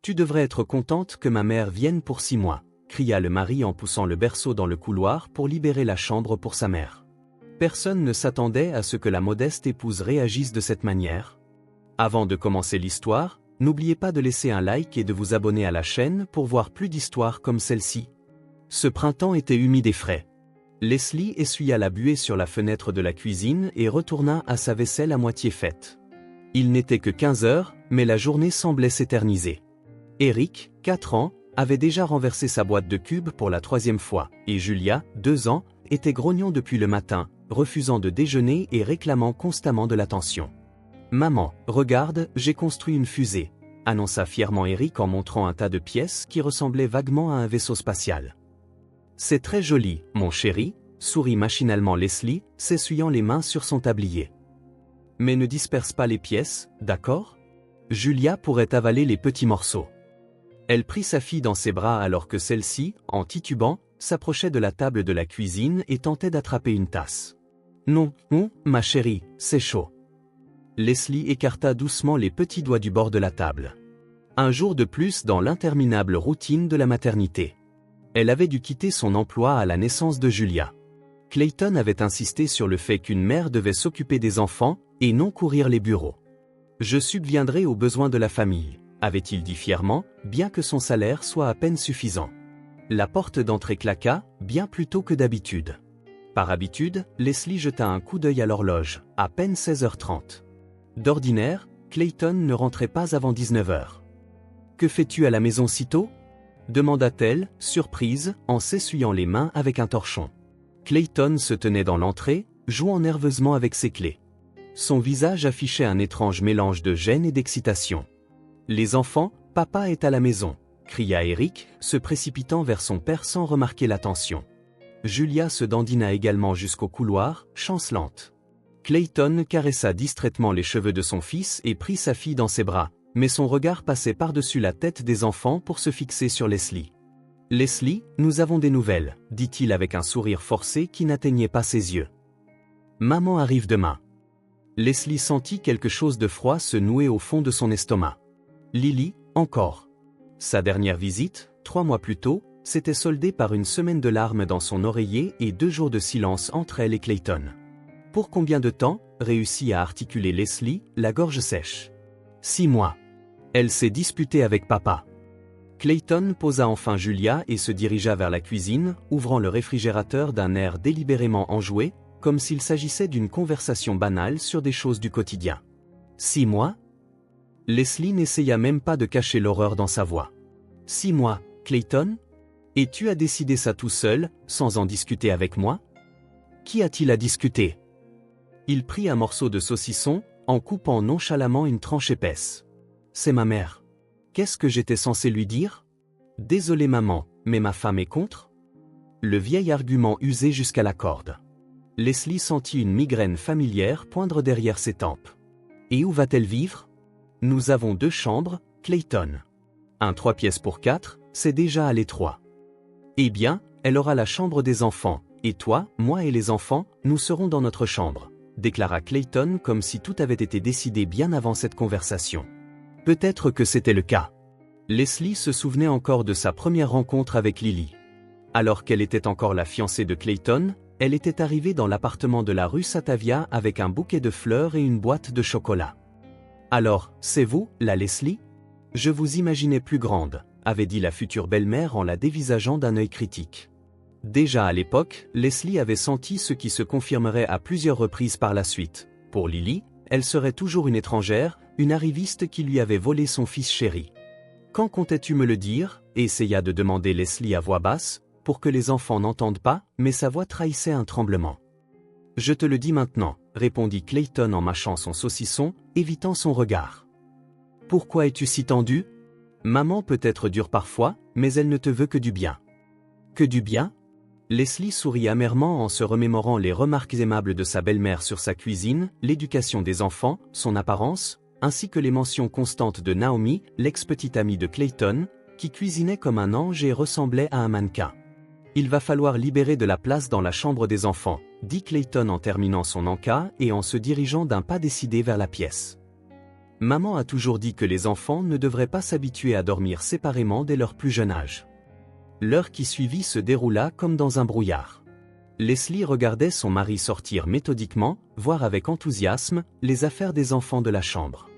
Tu devrais être contente que ma mère vienne pour 6 mois, cria le mari en poussant le berceau dans le couloir pour libérer la chambre pour sa mère. Personne ne s'attendait à ce que la modeste épouse réagisse de cette manière. Avant de commencer l'histoire, n'oubliez pas de laisser un like et de vous abonner à la chaîne pour voir plus d'histoires comme celle-ci. Ce printemps était humide et frais. Leslie essuya la buée sur la fenêtre de la cuisine et retourna à sa vaisselle à moitié faite. Il n'était que 15 heures, mais la journée semblait s'éterniser. Eric, 4 ans, avait déjà renversé sa boîte de cubes pour la 3e fois, et Julia, 2 ans, était grognon depuis le matin, refusant de déjeuner et réclamant constamment de l'attention. « Maman, regarde, j'ai construit une fusée », annonça fièrement Eric en montrant un tas de pièces qui ressemblaient vaguement à un vaisseau spatial. « C'est très joli, mon chéri », sourit machinalement Leslie, s'essuyant les mains sur son tablier. « Mais ne disperse pas les pièces, d'accord ? Julia pourrait avaler les petits morceaux. » Elle prit sa fille dans ses bras alors que celle-ci, en titubant, s'approchait de la table de la cuisine et tentait d'attraper une tasse. « Non, ma chérie, c'est chaud. » Leslie écarta doucement les petits doigts du bord de la table. Un jour de plus dans l'interminable routine de la maternité. Elle avait dû quitter son emploi à la naissance de Julia. Clayton avait insisté sur le fait qu'une mère devait s'occuper des enfants et non courir les bureaux. « Je subviendrai aux besoins de la famille », avait-il dit fièrement, bien que son salaire soit à peine suffisant. La porte d'entrée claqua, bien plus tôt que d'habitude. Par habitude, Leslie jeta un coup d'œil à l'horloge, à peine 16h30. D'ordinaire, Clayton ne rentrait pas avant 19h. « Que fais-tu à la maison si tôt ?» demanda-t-elle, surprise, en s'essuyant les mains avec un torchon. Clayton se tenait dans l'entrée, jouant nerveusement avec ses clés. Son visage affichait un étrange mélange de gêne et d'excitation. « Les enfants, papa est à la maison », cria Eric, se précipitant vers son père sans remarquer l'attention. Julia se dandina également jusqu'au couloir, chancelante. Clayton caressa distraitement les cheveux de son fils et prit sa fille dans ses bras, mais son regard passait par-dessus la tête des enfants pour se fixer sur Leslie. « Leslie, nous avons des nouvelles », dit-il avec un sourire forcé qui n'atteignait pas ses yeux. « Maman arrive demain. » Leslie sentit quelque chose de froid se nouer au fond de son estomac. Lily, encore. Sa dernière visite, 3 mois plus tôt, s'était soldée par une semaine de larmes dans son oreiller et 2 jours de silence entre elle et Clayton. Pour combien de temps, réussit à articuler Leslie, la gorge sèche. 6 mois. Elle s'est disputée avec papa. Clayton posa enfin Julia et se dirigea vers la cuisine, ouvrant le réfrigérateur d'un air délibérément enjoué, comme s'il s'agissait d'une conversation banale sur des choses du quotidien. 6 mois ? Leslie n'essaya même pas de cacher l'horreur dans sa voix. 6 mois, Clayton ? Et tu as décidé ça tout seul, sans en discuter avec moi ? Qui a-t-il à discuter ? Il prit un morceau de saucisson, en coupant nonchalamment une tranche épaisse. C'est ma mère. Qu'est-ce que j'étais censé lui dire ? Désolé maman, mais ma femme est contre ? Le vieil argument usé jusqu'à la corde. Leslie sentit une migraine familière poindre derrière ses tempes. Et où va-t-elle vivre ? Nous avons 2 chambres, Clayton. Un 3 pièces pour 4, c'est déjà à l'étroit. Eh bien, elle aura la chambre des enfants, et toi, moi et les enfants, nous serons dans notre chambre, déclara Clayton comme si tout avait été décidé bien avant cette conversation. Peut-être que c'était le cas. Leslie se souvenait encore de sa première rencontre avec Lily. Alors qu'elle était encore la fiancée de Clayton, elle était arrivée dans l'appartement de la rue Satavia avec un bouquet de fleurs et une boîte de chocolat. « Alors, c'est vous, la Leslie ? Je vous imaginais plus grande », avait dit la future belle-mère en la dévisageant d'un œil critique. Déjà à l'époque, Leslie avait senti ce qui se confirmerait à plusieurs reprises par la suite. Pour Lily, elle serait toujours une étrangère, une arriviste qui lui avait volé son fils chéri. « Quand comptais-tu me le dire ?» essaya de demander Leslie à voix basse, pour que les enfants n'entendent pas, mais sa voix trahissait un tremblement. « Je te le dis maintenant », répondit Clayton en mâchant son saucisson, évitant son regard. « Pourquoi es-tu si tendu ? Maman peut être dure parfois, mais elle ne te veut que du bien. » « Que du bien ?» Leslie sourit amèrement en se remémorant les remarques aimables de sa belle-mère sur sa cuisine, l'éducation des enfants, son apparence, ainsi que les mentions constantes de Naomi, l'ex-petite amie de Clayton, qui cuisinait comme un ange et ressemblait à un mannequin. « Il va falloir libérer de la place dans la chambre des enfants », dit Clayton en terminant son encas et en se dirigeant d'un pas décidé vers la pièce. « Maman a toujours dit que les enfants ne devraient pas s'habituer à dormir séparément dès leur plus jeune âge. L'heure qui suivit se déroula comme dans un brouillard. Leslie regardait son mari sortir méthodiquement, voire avec enthousiasme, les affaires des enfants de la chambre.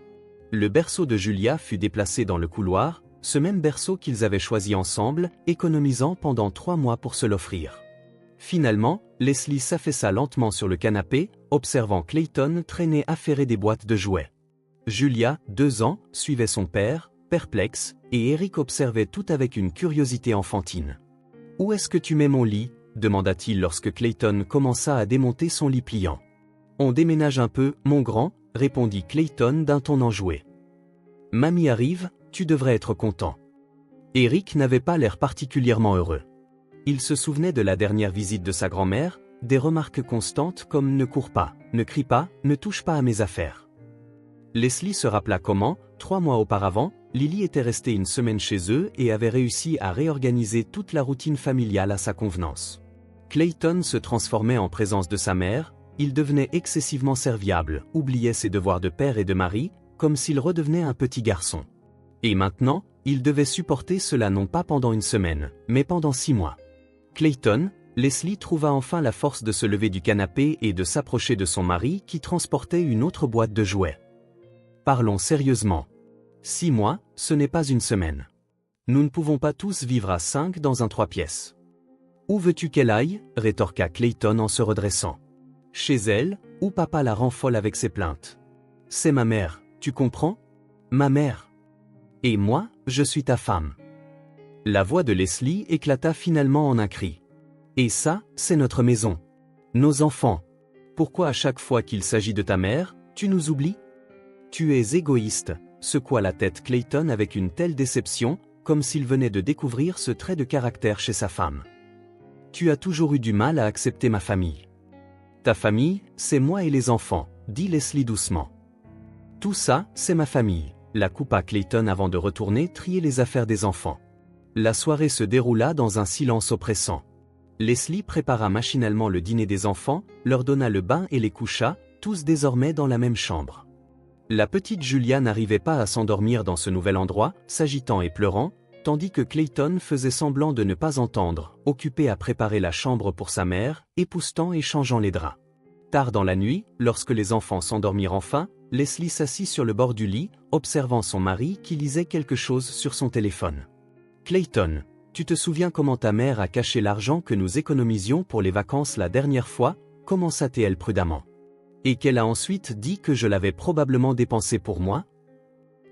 Le berceau de Julia fut déplacé dans le couloir, ce même berceau qu'ils avaient choisi ensemble, économisant pendant 3 mois pour se l'offrir. Finalement, Leslie s'affaissa lentement sur le canapé, observant Clayton traîner affairé des boîtes de jouets. Julia, 2 ans, suivait son père, perplexe, et Eric observait tout avec une curiosité enfantine. « Où est-ce que tu mets mon lit ?» demanda-t-il lorsque Clayton commença à démonter son lit pliant. « On déménage un peu, mon grand » répondit Clayton d'un ton enjoué. « Mamie arrive, tu devrais être content. » Eric n'avait pas l'air particulièrement heureux. Il se souvenait de la dernière visite de sa grand-mère, des remarques constantes comme « ne cours pas, ne crie pas, ne touche pas à mes affaires ». Leslie se rappela comment, 3 mois auparavant, Lily était restée une semaine chez eux et avait réussi à réorganiser toute la routine familiale à sa convenance. Clayton se transformait en présence de sa mère, il devenait excessivement serviable, oubliait ses devoirs de père et de mari, comme s'il redevenait un petit garçon. Et maintenant, il devait supporter cela non pas pendant une semaine, mais pendant 6 mois. Clayton, Leslie trouva enfin la force de se lever du canapé et de s'approcher de son mari qui transportait une autre boîte de jouets. Parlons sérieusement. 6 mois, ce n'est pas une semaine. Nous ne pouvons pas tous vivre à 5 dans un 3 pièces. Où veux-tu qu'elle aille ? Rétorqua Clayton en se redressant. Chez elle, où papa la rend folle avec ses plaintes. C'est ma mère, tu comprends ? Ma mère. Et moi, je suis ta femme. La voix de Leslie éclata finalement en un cri. Et ça, c'est notre maison. Nos enfants. Pourquoi à chaque fois qu'il s'agit de ta mère, tu nous oublies ? Tu es égoïste, secoua la tête Clayton avec une telle déception, comme s'il venait de découvrir ce trait de caractère chez sa femme. Tu as toujours eu du mal à accepter ma famille. Ta famille, c'est moi et les enfants, dit Leslie doucement. Tout ça, c'est ma famille, la coupa Clayton avant de retourner trier les affaires des enfants. La soirée se déroula dans un silence oppressant. Leslie prépara machinalement le dîner des enfants, leur donna le bain et les coucha, tous désormais dans la même chambre. La petite Julia n'arrivait pas à s'endormir dans ce nouvel endroit, s'agitant et pleurant, tandis que Clayton faisait semblant de ne pas entendre, occupé à préparer la chambre pour sa mère, époussetant et changeant les draps. Tard dans la nuit, lorsque les enfants s'endormirent enfin, Leslie s'assit sur le bord du lit, observant son mari qui lisait quelque chose sur son téléphone. « Clayton, tu te souviens comment ta mère a caché l'argent que nous économisions pour les vacances la dernière fois » commença-t-elle prudemment. « Et qu'elle a ensuite dit que je l'avais probablement dépensé pour moi ?»«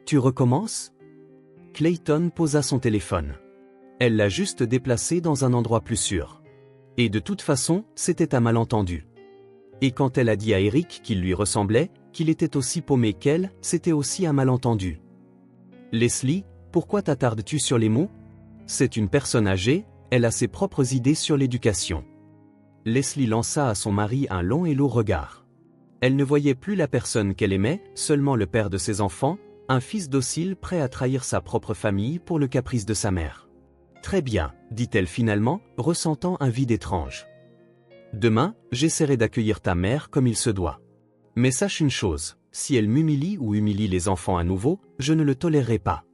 Tu recommences ?» Clayton posa son téléphone. Elle l'a juste déplacé dans un endroit plus sûr. Et de toute façon, c'était un malentendu. Et quand elle a dit à Eric qu'il lui ressemblait, qu'il était aussi paumé qu'elle, c'était aussi un malentendu. Leslie, pourquoi t'attardes-tu sur les mots ? C'est une personne âgée, elle a ses propres idées sur l'éducation. Leslie lança à son mari un long et lourd regard. Elle ne voyait plus la personne qu'elle aimait, seulement le père de ses enfants, un fils docile prêt à trahir sa propre famille pour le caprice de sa mère. Très bien, dit-elle finalement, ressentant un vide étrange. Demain, j'essaierai d'accueillir ta mère comme il se doit. Mais sache une chose, si elle m'humilie ou humilie les enfants à nouveau, je ne le tolérerai pas.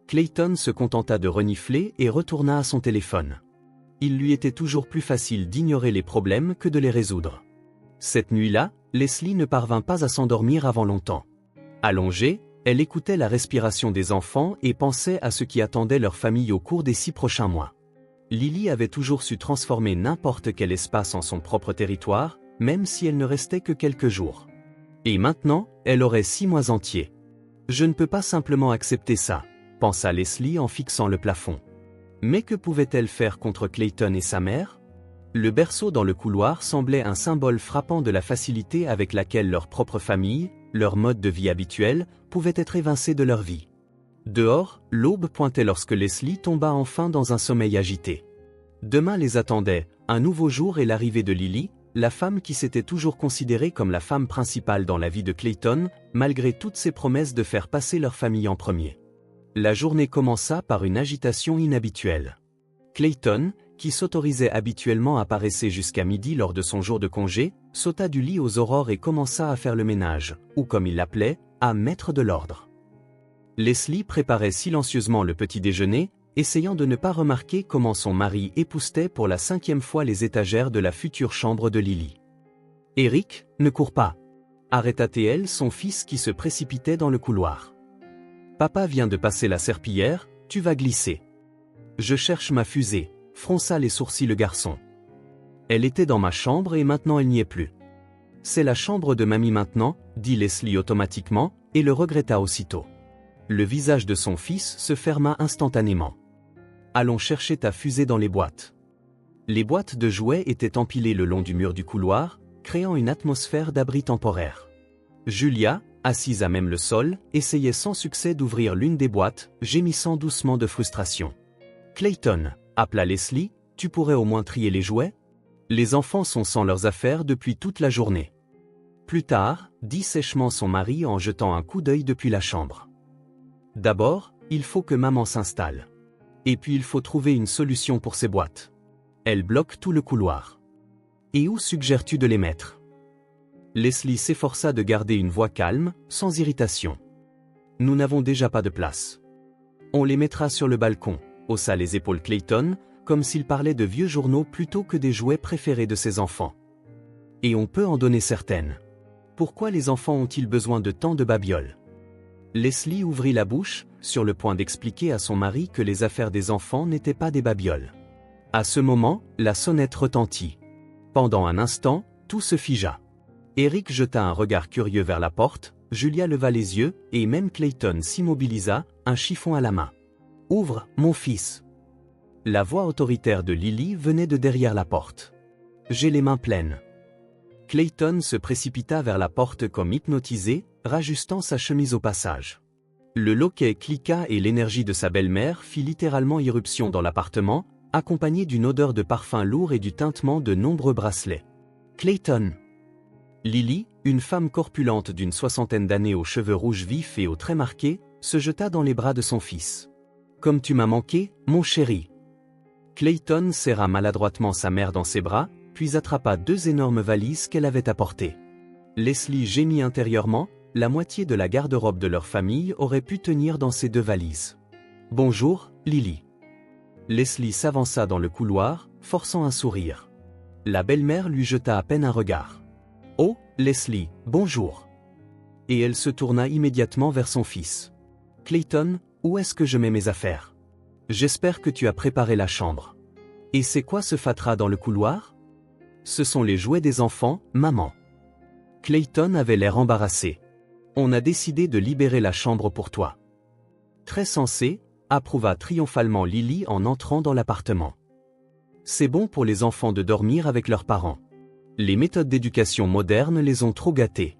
Clayton se contenta de renifler et retourna à son téléphone. Il lui était toujours plus facile d'ignorer les problèmes que de les résoudre. Cette nuit-là, Leslie ne parvint pas à s'endormir avant longtemps. Allongée, elle écoutait la respiration des enfants et pensait à ce qui attendait leur famille au cours des 6 prochains mois. Lily avait toujours su transformer n'importe quel espace en son propre territoire, même si elle ne restait que quelques jours. Et maintenant, elle aurait 6 mois entiers. Je ne peux pas simplement accepter ça, pensa Leslie en fixant le plafond. Mais que pouvait-elle faire contre Clayton et sa mère ? Le berceau dans le couloir semblait un symbole frappant de la facilité avec laquelle leur propre famille, leur mode de vie habituel, pouvaient être évincés de leur vie. Dehors, l'aube pointait lorsque Leslie tomba enfin dans un sommeil agité. Demain les attendait, un nouveau jour et l'arrivée de Lily, la femme qui s'était toujours considérée comme la femme principale dans la vie de Clayton, malgré toutes ses promesses de faire passer leur famille en premier. La journée commença par une agitation inhabituelle. Clayton, qui s'autorisait habituellement à paresser jusqu'à midi lors de son jour de congé, sauta du lit aux aurores et commença à faire le ménage, ou comme il l'appelait, à mettre de l'ordre. Leslie préparait silencieusement le petit déjeuner, essayant de ne pas remarquer comment son mari époussetait pour la 5e fois les étagères de la future chambre de Lily. « Eric, ne cours pas !» arrêta-t-elle son fils qui se précipitait dans le couloir. « Papa vient de passer la serpillière, tu vas glisser. »« Je cherche ma fusée », fronça les sourcils le garçon. « Elle était dans ma chambre et maintenant elle n'y est plus. »« C'est la chambre de mamie maintenant, » dit Leslie automatiquement, et le regretta aussitôt. Le visage de son fils se ferma instantanément. « Allons chercher ta fusée dans les boîtes. » Les boîtes de jouets étaient empilées le long du mur du couloir, créant une atmosphère d'abri temporaire. Julia, assise à même le sol, essayait sans succès d'ouvrir l'une des boîtes, gémissant doucement de frustration. « Clayton » appela Leslie, « tu pourrais au moins trier les jouets ? Les enfants sont sans leurs affaires depuis toute la journée. » Plus tard, dit sèchement son mari en jetant un coup d'œil depuis la chambre. « D'abord, il faut que maman s'installe. Et puis il faut trouver une solution pour ces boîtes. Elles bloquent tout le couloir. Et où suggères-tu de les mettre ?» Leslie s'efforça de garder une voix calme, sans irritation. « Nous n'avons déjà pas de place. On les mettra sur le balcon, » haussa les épaules Clayton, comme s'il parlait de vieux journaux plutôt que des jouets préférés de ses enfants. « Et on peut en donner certaines. Pourquoi les enfants ont-ils besoin de tant de babioles ?» Leslie ouvrit la bouche, sur le point d'expliquer à son mari que les affaires des enfants n'étaient pas des babioles. À ce moment, la sonnette retentit. Pendant un instant, tout se figea. Eric jeta un regard curieux vers la porte, Julia leva les yeux, et même Clayton s'immobilisa, un chiffon à la main. « Ouvre, mon fils !» La voix autoritaire de Lily venait de derrière la porte. « J'ai les mains pleines. » Clayton se précipita vers la porte comme hypnotisé, rajustant sa chemise au passage. Le loquet cliqua et l'énergie de sa belle-mère fit littéralement irruption dans l'appartement, accompagnée d'une odeur de parfum lourd et du tintement de nombreux bracelets. « Clayton !» Lily, une femme corpulente d'une 60aine d'années aux cheveux rouges vifs et aux traits marqués, se jeta dans les bras de son fils. « Comme tu m'as manqué, mon chéri !» Clayton serra maladroitement sa mère dans ses bras, puis attrapa 2 énormes valises qu'elle avait apportées. Leslie gémit intérieurement, la moitié de la garde-robe de leur famille aurait pu tenir dans ces 2 valises. « Bonjour, Lily. » Leslie s'avança dans le couloir, forçant un sourire. La belle-mère lui jeta à peine un regard. « Oh, Leslie, bonjour !» Et elle se tourna immédiatement vers son fils. « Clayton, où est-ce que je mets mes affaires ? J'espère que tu as préparé la chambre. Et c'est quoi ce fatras dans le couloir ? Ce sont les jouets des enfants, maman. » Clayton avait l'air embarrassé. « On a décidé de libérer la chambre pour toi. » Très sensé, approuva triomphalement Lily en entrant dans l'appartement. C'est bon pour les enfants de dormir avec leurs parents. Les méthodes d'éducation modernes les ont trop gâtés.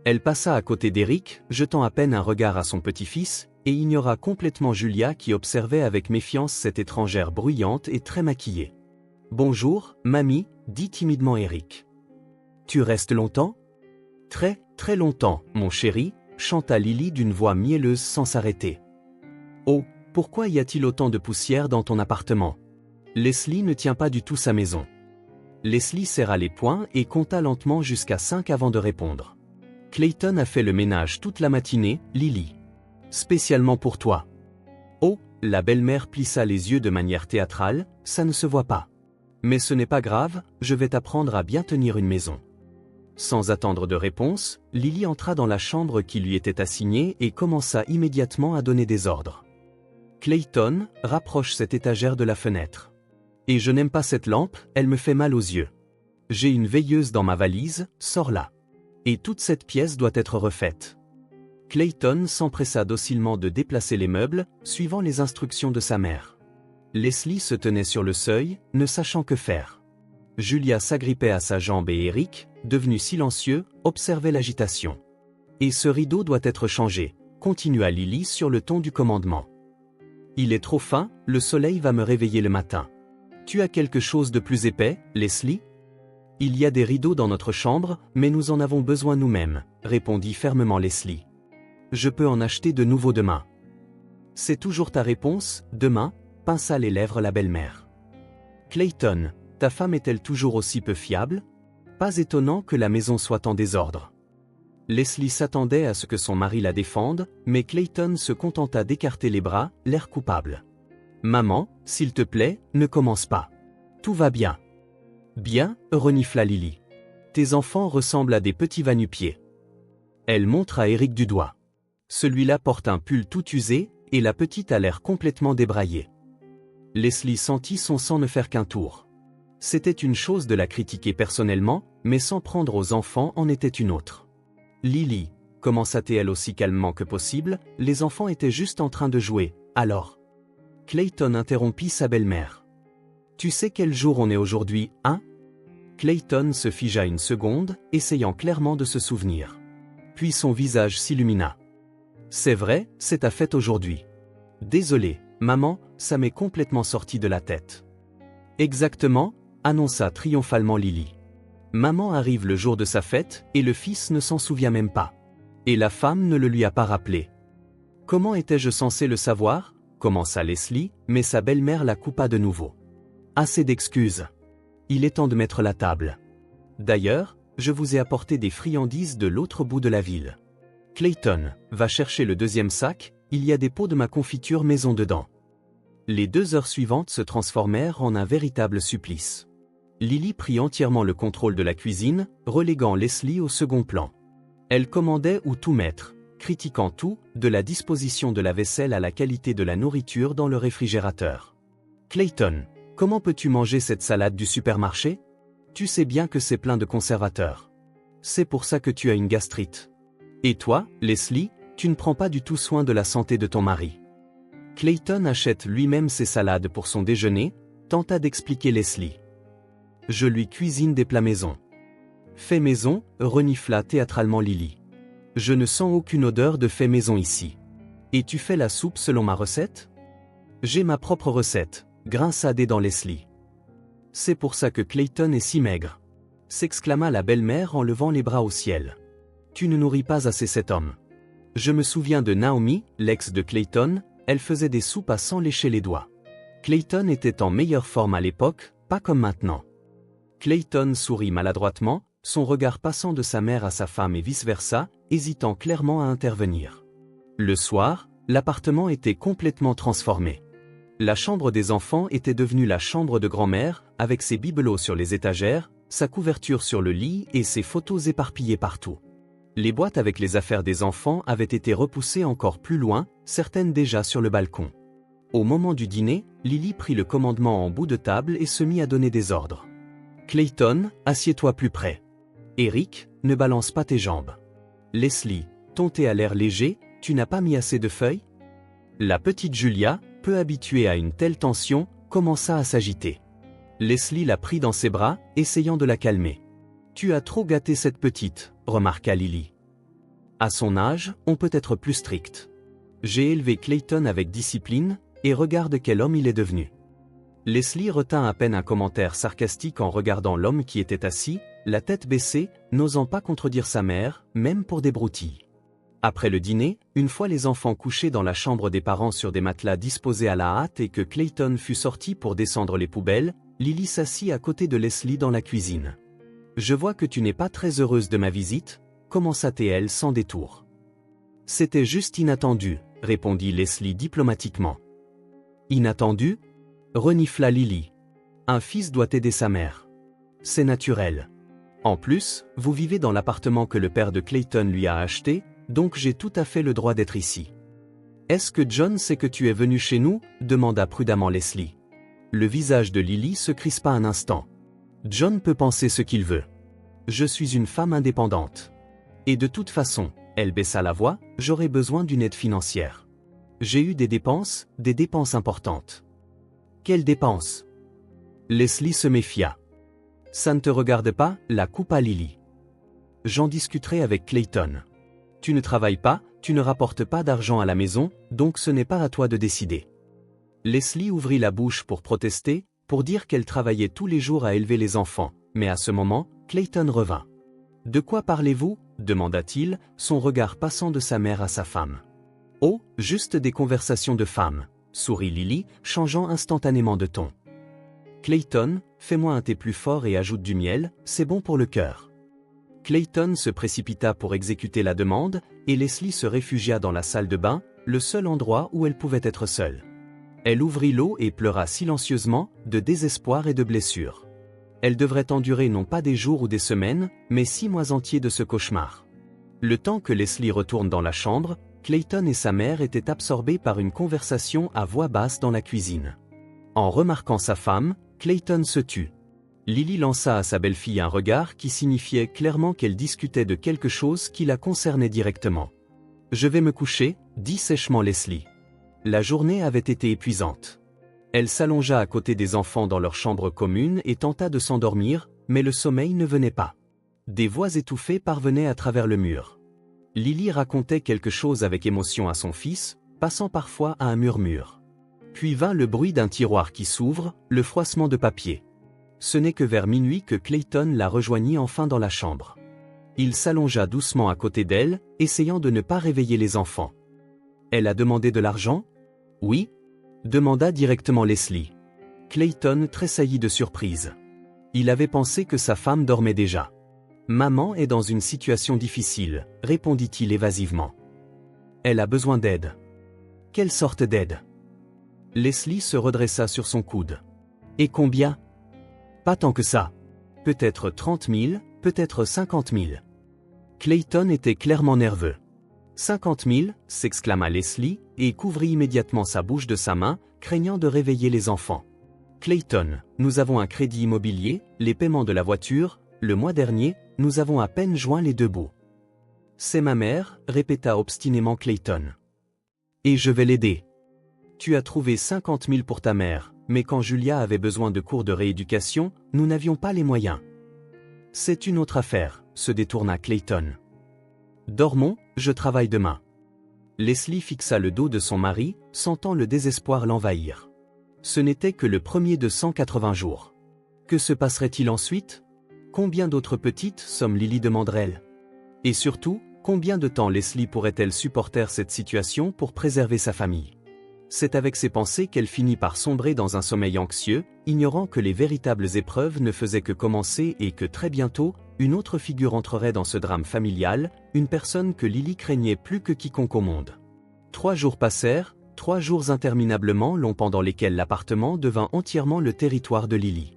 Elle passa à côté d'Eric, jetant à peine un regard à son petit-fils, et ignora complètement Julia qui observait avec méfiance cette étrangère bruyante et très maquillée. « Bonjour, mamie, » dit timidement Eric. « Tu restes longtemps ? » « Très, très longtemps, mon chéri, » chanta Lily d'une voix mielleuse sans s'arrêter. « Oh, pourquoi y a-t-il autant de poussière dans ton appartement ? Leslie ne tient pas du tout sa maison. » Leslie serra les poings et compta lentement jusqu'à 5 avant de répondre. « Clayton a fait le ménage toute la matinée, Lily. Spécialement pour toi. » Oh, la belle-mère plissa les yeux de manière théâtrale, « ça ne se voit pas. Mais ce n'est pas grave, je vais t'apprendre à bien tenir une maison. » Sans attendre de réponse, Lily entra dans la chambre qui lui était assignée et commença immédiatement à donner des ordres. « Clayton, rapproche cette étagère de la fenêtre. Et je n'aime pas cette lampe, elle me fait mal aux yeux. J'ai une veilleuse dans ma valise, sors-la. Et toute cette pièce doit être refaite. » Clayton s'empressa docilement de déplacer les meubles, suivant les instructions de sa mère. Leslie se tenait sur le seuil, ne sachant que faire. Julia s'agrippait à sa jambe et Eric, devenu silencieux, observait l'agitation. « Et ce rideau doit être changé, » continua Lily sur le ton du commandement. « Il est trop fin, le soleil va me réveiller le matin. Tu as quelque chose de plus épais, Leslie ? » « Il y a des rideaux dans notre chambre, mais nous en avons besoin nous-mêmes, » répondit fermement Leslie. « Je peux en acheter de nouveaux demain. »« C'est toujours ta réponse, demain ?» pinça les lèvres la belle-mère. « Clayton, ta femme est-elle toujours aussi peu fiable ? Pas étonnant que la maison soit en désordre. » Leslie s'attendait à ce que son mari la défende, mais Clayton se contenta d'écarter les bras, l'air coupable. « Maman, s'il te plaît, ne commence pas. Tout va bien. »« Bien, » renifla Lily. « Tes enfants ressemblent à des petits va-nu-pieds. » Elle montre à Eric du doigt. Celui-là porte un pull tout usé, et la petite a l'air complètement débraillée. Leslie sentit son sang ne faire qu'un tour. C'était une chose de la critiquer personnellement, mais s'en prendre aux enfants en était une autre. Lily, commença-t-elle aussi calmement que possible, les enfants étaient juste en train de jouer, alors. Clayton interrompit sa belle-mère. Tu sais quel jour on est aujourd'hui, hein? Clayton se figea une seconde, essayant clairement de se souvenir. Puis son visage s'illumina. C'est vrai, c'est ta fête aujourd'hui. Désolé, maman, ça m'est complètement sorti de la tête. Exactement, annonça triomphalement Lily. Maman arrive le jour de sa fête, et le fils ne s'en souvient même pas. Et la femme ne le lui a pas rappelé. Comment étais-je censé le savoir? Commença Leslie, mais sa belle-mère la coupa de nouveau. Assez d'excuses. Il est temps de mettre la table. D'ailleurs, je vous ai apporté des friandises de l'autre bout de la ville. Clayton, va chercher le deuxième sac, il y a des pots de ma confiture maison dedans. Les 2 heures suivantes se transformèrent en un véritable supplice. Lily prit entièrement le contrôle de la cuisine, reléguant Leslie au second plan. Elle commandait ou tout mettre, critiquant tout, de la disposition de la vaisselle à la qualité de la nourriture dans le réfrigérateur. Clayton, comment peux-tu manger cette salade du supermarché? Tu sais bien que c'est plein de conservateurs. C'est pour ça que tu as une gastrite. Et toi, Leslie, tu ne prends pas du tout soin de la santé de ton mari. Clayton achète lui-même ses salades pour son déjeuner, tenta d'expliquer Leslie. Je lui cuisine des plats maison. Fait maison, renifla théâtralement Lily. Je ne sens aucune odeur de fait maison ici. Et tu fais la soupe selon ma recette? J'ai ma propre recette, grinça des dents Leslie. C'est pour ça que Clayton est si maigre, s'exclama la belle-mère en levant les bras au ciel. Tu ne nourris pas assez cet homme. Je me souviens de Naomi, l'ex de Clayton, elle faisait des soupes à s'en lécher les doigts. Clayton était en meilleure forme à l'époque, pas comme maintenant. Clayton sourit maladroitement, son regard passant de sa mère à sa femme et vice-versa, hésitant clairement à intervenir. Le soir, l'appartement était complètement transformé. La chambre des enfants était devenue la chambre de grand-mère, avec ses bibelots sur les étagères, sa couverture sur le lit et ses photos éparpillées partout. Les boîtes avec les affaires des enfants avaient été repoussées encore plus loin, certaines déjà sur le balcon. Au moment du dîner, Lily prit le commandement en bout de table et se mit à donner des ordres. Clayton, assieds-toi plus près. Eric, ne balance pas tes jambes. Leslie, ton thé a l'air léger, tu n'as pas mis assez de feuilles? La petite Julia, peu habituée à une telle tension, commença à s'agiter. Leslie la prit dans ses bras, essayant de la calmer. Tu as trop gâté cette petite, remarqua Lily. À son âge, on peut être plus strict. J'ai élevé Clayton avec discipline, et regarde quel homme il est devenu. Leslie retint à peine un commentaire sarcastique en regardant l'homme qui était assis, la tête baissée, n'osant pas contredire sa mère, même pour des broutilles. Après le dîner, une fois les enfants couchés dans la chambre des parents sur des matelas disposés à la hâte et que Clayton fut sorti pour descendre les poubelles, Lily s'assit à côté de Leslie dans la cuisine. « Je vois que tu n'es pas très heureuse de ma visite », commença-t-elle sans détour. « C'était juste inattendu », répondit Leslie diplomatiquement. « Inattendu ?» renifla Lily. « Un fils doit aider sa mère. C'est naturel. En plus, vous vivez dans l'appartement que le père de Clayton lui a acheté, donc j'ai tout à fait le droit d'être ici. »« Est-ce que John sait que tu es venu chez nous ?» demanda prudemment Leslie. Le visage de Lily se crispa un instant. « John peut penser ce qu'il veut. Je suis une femme indépendante. Et de toute façon, elle baissa la voix, j'aurai besoin d'une aide financière. J'ai eu des dépenses importantes. » Quelles dépenses? Leslie se méfia. Ça ne te regarde pas, la coupa Lily. J'en discuterai avec Clayton. Tu ne travailles pas, tu ne rapportes pas d'argent à la maison, donc ce n'est pas à toi de décider. Leslie ouvrit la bouche pour protester, pour dire qu'elle travaillait tous les jours à élever les enfants, mais à ce moment, Clayton revint. De quoi parlez-vous? demanda-t-il, son regard passant de sa mère à sa femme. Oh, juste des conversations de femmes, sourit Lily, changeant instantanément de ton. Clayton, fais-moi un thé plus fort et ajoute du miel, c'est bon pour le cœur. Clayton se précipita pour exécuter la demande, et Leslie se réfugia dans la salle de bain, le seul endroit où elle pouvait être seule. Elle ouvrit l'eau et pleura silencieusement, de désespoir et de blessure. Elle devrait endurer non pas des jours ou des semaines, mais 6 mois entiers de ce cauchemar. Le temps que Leslie retourne dans la chambre, Clayton et sa mère étaient absorbés par une conversation à voix basse dans la cuisine. En remarquant sa femme, Clayton se tut. Lily lança à sa belle-fille un regard qui signifiait clairement qu'elle discutait de quelque chose qui la concernait directement. « Je vais me coucher », dit sèchement Leslie. La journée avait été épuisante. Elle s'allongea à côté des enfants dans leur chambre commune et tenta de s'endormir, mais le sommeil ne venait pas. Des voix étouffées parvenaient à travers le mur. Lily racontait quelque chose avec émotion à son fils, passant parfois à un murmure. Puis vint le bruit d'un tiroir qui s'ouvre, le froissement de papier. Ce n'est que vers minuit que Clayton la rejoignit enfin dans la chambre. Il s'allongea doucement à côté d'elle, essayant de ne pas réveiller les enfants. « Elle a demandé de l'argent ? » ?»« Oui ?» demanda directement Leslie. Clayton tressaillit de surprise. Il avait pensé que sa femme dormait déjà. « Maman est dans une situation difficile », répondit-il évasivement. « Elle a besoin d'aide. »« Quelle sorte d'aide ?» Leslie se redressa sur son coude. « Et combien ? » ?»« Pas tant que ça. Peut-être 30 000, peut-être 50 000. » Clayton était clairement nerveux. « 50 000 » s'exclama Leslie, et couvrit immédiatement sa bouche de sa main, craignant de réveiller les enfants. « Clayton, nous avons un crédit immobilier, les paiements de la voiture, le mois dernier, nous avons à peine joint les 2 bouts. »« C'est ma mère » répéta obstinément Clayton. « Et je vais l'aider. Tu as trouvé 50 000 pour ta mère. Mais quand Julia avait besoin de cours de rééducation, nous n'avions pas les moyens. »« C'est une autre affaire », se détourna Clayton. « Dormons, je travaille demain. » Leslie fixa le dos de son mari, sentant le désespoir l'envahir. Ce n'était que le premier de 180 jours. Que se passerait-il ensuite ? Combien d'autres petites sommes Lily demanderait-elle ? Et surtout, combien de temps Leslie pourrait-elle supporter cette situation pour préserver sa famille ? C'est avec ces pensées qu'elle finit par sombrer dans un sommeil anxieux, ignorant que les véritables épreuves ne faisaient que commencer et que très bientôt, une autre figure entrerait dans ce drame familial, une personne que Lily craignait plus que quiconque au monde. 3 jours passèrent, 3 jours interminablement longs pendant lesquels l'appartement devint entièrement le territoire de Lily.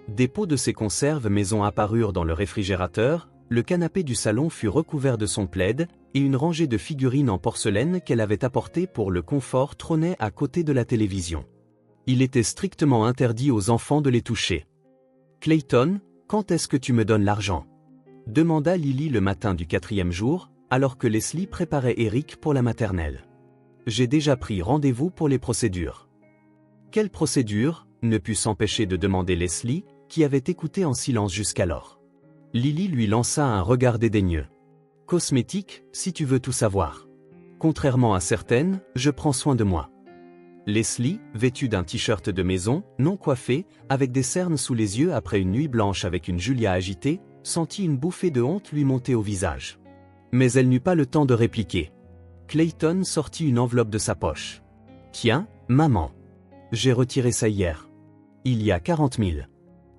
Des pots de ses conserves maison apparurent dans le réfrigérateur, le canapé du salon fut recouvert de son plaid, et une rangée de figurines en porcelaine qu'elle avait apportées pour le confort trônait à côté de la télévision. Il était strictement interdit aux enfants de les toucher. « Clayton, quand est-ce que tu me donnes l'argent ?» demanda Lily le matin du 4e jour, alors que Leslie préparait Eric pour la maternelle. « J'ai déjà pris rendez-vous pour les procédures. »« Quelle procédure ?» ne put s'empêcher de demander Leslie, qui avait écouté en silence jusqu'alors. Lily lui lança un regard dédaigneux. « Cosmétique, si tu veux tout savoir. Contrairement à certaines, je prends soin de moi. » Leslie, vêtue d'un t-shirt de maison, non coiffée, avec des cernes sous les yeux après une nuit blanche avec une Julia agitée, sentit une bouffée de honte lui monter au visage. Mais elle n'eut pas le temps de répliquer. Clayton sortit une enveloppe de sa poche. « Tiens, maman. J'ai retiré ça hier. Il y a 40 000.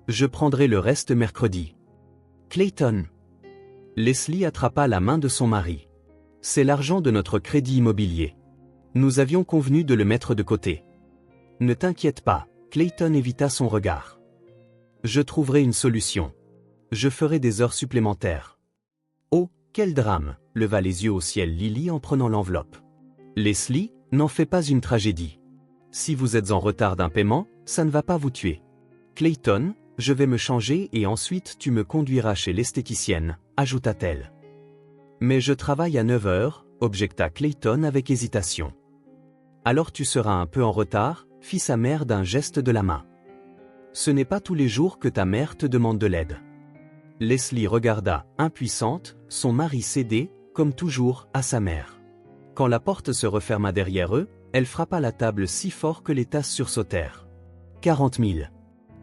Je prendrai le reste mercredi. » Clayton. Leslie attrapa la main de son mari. « C'est l'argent de notre crédit immobilier. Nous avions convenu de le mettre de côté. »« Ne t'inquiète pas. » Clayton évita son regard. « Je trouverai une solution. Je ferai des heures supplémentaires. »« Oh, quel drame !» leva les yeux au ciel Lily en prenant l'enveloppe. « Leslie, n'en fais pas une tragédie. Si vous êtes en retard d'un paiement, ça ne va pas vous tuer. Clayton, je vais me changer et ensuite tu me conduiras chez l'esthéticienne, ajouta-t-elle. Mais je travaille à 9 heures, objecta Clayton avec hésitation. Alors tu seras un peu en retard, fit sa mère d'un geste de la main. Ce n'est pas tous les jours que ta mère te demande de l'aide. Leslie regarda, impuissante, son mari céder, comme toujours, à sa mère. Quand la porte se referma derrière eux, elle frappa la table si fort que les tasses sursautèrent. 40 000.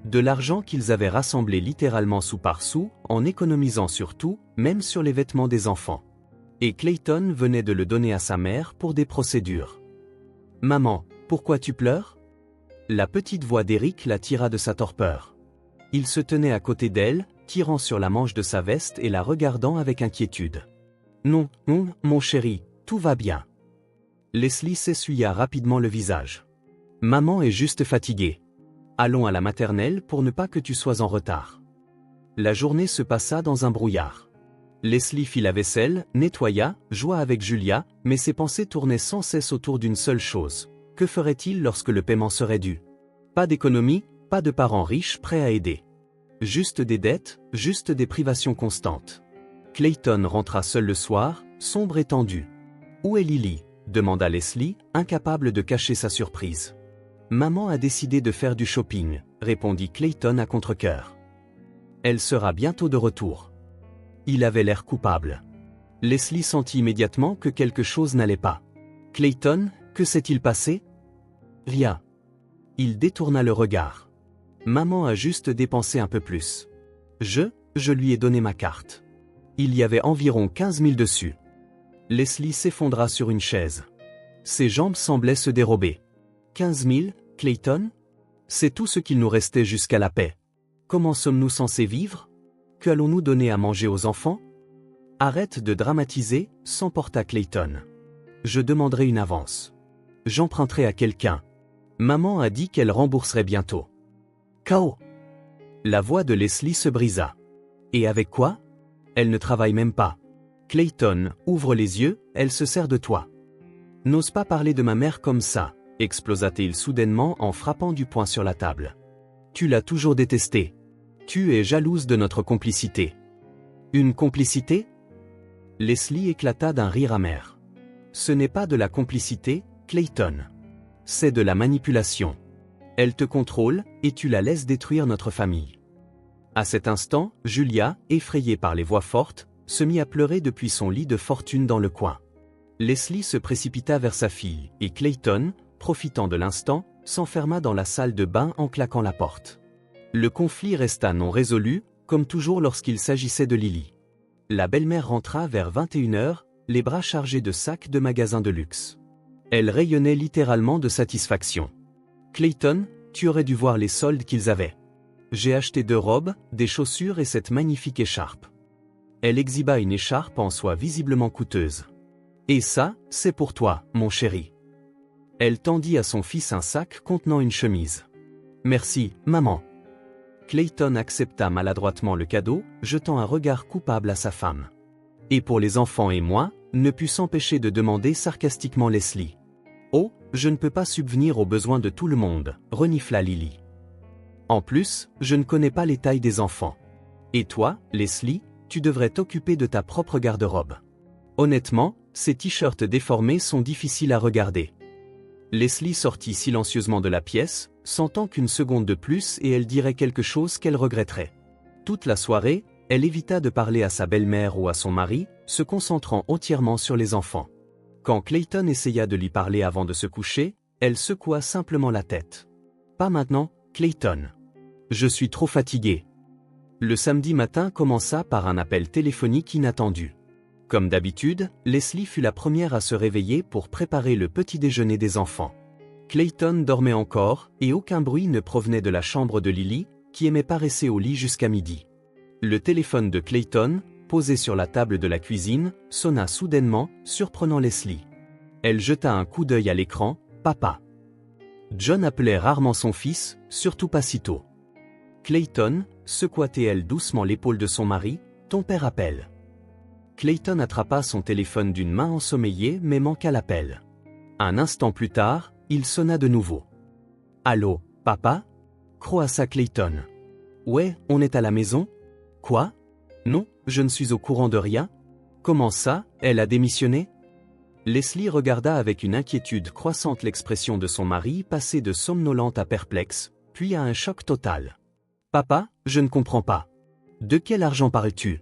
De l'argent qu'ils avaient rassemblé littéralement sou par sou, en économisant sur tout, même sur les vêtements des enfants. Et Clayton venait de le donner à sa mère pour des procédures. « Maman, pourquoi tu pleures ?» La petite voix d'Eric la tira de sa torpeur. Il se tenait à côté d'elle, tirant sur la manche de sa veste et la regardant avec inquiétude. Non, non, mon chéri, tout va bien. Leslie s'essuya rapidement le visage. Maman est juste fatiguée. Allons à la maternelle pour ne pas que tu sois en retard. La journée se passa dans un brouillard. Leslie fit la vaisselle, nettoya, joua avec Julia, mais ses pensées tournaient sans cesse autour d'une seule chose. Que ferait-il lorsque le paiement serait dû? Pas d'économie, pas de parents riches prêts à aider. Juste des dettes, juste des privations constantes. Clayton rentra seul le soir, sombre et tendu. « Où est Lily ?» demanda Leslie, incapable de cacher sa surprise. « Maman a décidé de faire du shopping », répondit Clayton à contre-cœur. « Elle sera bientôt de retour. » Il avait l'air coupable. Leslie sentit immédiatement que quelque chose n'allait pas. « Clayton, que s'est-il passé ?» « Rien. » Il détourna le regard. « Maman a juste dépensé un peu plus. Je lui ai donné ma carte. Il y avait environ 15 000 dessus. » Leslie s'effondra sur une chaise. Ses jambes semblaient se dérober. 15 000, Clayton? C'est tout ce qu'il nous restait jusqu'à la paix. Comment sommes-nous censés vivre? Que allons-nous donner à manger aux enfants? Arrête de dramatiser, s'emporta Clayton. Je demanderai une avance. J'emprunterai à quelqu'un. Maman a dit qu'elle rembourserait bientôt. K.O. La voix de Leslie se brisa. Et avec quoi? Elle ne travaille même pas. Clayton, ouvre les yeux, elle se sert de toi. N'ose pas parler de ma mère comme ça, explosa-t-il soudainement en frappant du poing sur la table. Tu l'as toujours détestée. Tu es jalouse de notre complicité. Une complicité? Leslie éclata d'un rire amer. Ce n'est pas de la complicité, Clayton. C'est de la manipulation. Elle te contrôle, et tu la laisses détruire notre famille. À cet instant, Julia, effrayée par les voix fortes, se mit à pleurer depuis son lit de fortune dans le coin. Leslie se précipita vers sa fille, et Clayton, profitant de l'instant, s'enferma dans la salle de bain en claquant la porte. Le conflit resta non résolu, comme toujours lorsqu'il s'agissait de Lily. La belle-mère rentra vers 21h, les bras chargés de sacs de magasins de luxe. Elle rayonnait littéralement de satisfaction. « Clayton, tu aurais dû voir les soldes qu'ils avaient. J'ai acheté 2 robes, des chaussures et cette magnifique écharpe. » Elle exhiba une écharpe en soie visiblement coûteuse. « Et ça, c'est pour toi, mon chéri. » Elle tendit à son fils un sac contenant une chemise. « Merci, maman. » Clayton accepta maladroitement le cadeau, jetant un regard coupable à sa femme. « Et pour les enfants et moi ?» ne put s'empêcher de demander sarcastiquement Leslie. « Oh, je ne peux pas subvenir aux besoins de tout le monde, » renifla Lily. « En plus, je ne connais pas les tailles des enfants. Et toi, Leslie, tu devrais t'occuper de ta propre garde-robe. Honnêtement, ces t-shirts déformés sont difficiles à regarder. » Leslie sortit silencieusement de la pièce, sentant qu'une seconde de plus et elle dirait quelque chose qu'elle regretterait. Toute la soirée, elle évita de parler à sa belle-mère ou à son mari, se concentrant entièrement sur les enfants. Quand Clayton essaya de lui parler avant de se coucher, elle secoua simplement la tête. « Pas maintenant, Clayton. Je suis trop fatiguée. » Le samedi matin commença par un appel téléphonique inattendu. Comme d'habitude, Leslie fut la première à se réveiller pour préparer le petit déjeuner des enfants. Clayton dormait encore, et aucun bruit ne provenait de la chambre de Lily, qui aimait paresser au lit jusqu'à midi. Le téléphone de Clayton, posé sur la table de la cuisine, sonna soudainement, surprenant Leslie. Elle jeta un coup d'œil à l'écran, « Papa ». John appelait rarement son fils, surtout pas si tôt. Clayton, secoua-t-elle doucement l'épaule de son mari, « Ton père appelle ». Clayton attrapa son téléphone d'une main ensommeillée mais manqua l'appel. Un instant plus tard, il sonna de nouveau. « Allô, papa ?» croassa Clayton. « Ouais, on est à la maison ? » « Quoi ? Non, je ne suis au courant de rien. Comment ça, elle a démissionné ?» Leslie regarda avec une inquiétude croissante l'expression de son mari passer de somnolente à perplexe, puis à un choc total. « Papa, je ne comprends pas. De quel argent parles-tu ?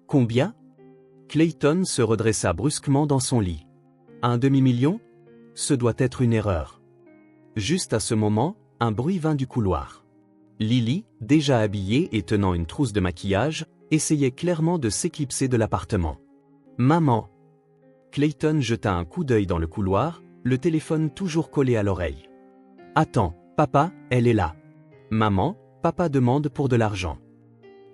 Combien ?» Clayton se redressa brusquement dans son lit. « Un demi-million ? Ce doit être une erreur. » Juste à ce moment, un bruit vint du couloir. Lily, déjà habillée et tenant une trousse de maquillage, essayait clairement de s'éclipser de l'appartement. « Maman !» Clayton jeta un coup d'œil dans le couloir, le téléphone toujours collé à l'oreille. « Attends, papa, elle est là. »« Maman, papa demande pour de l'argent. »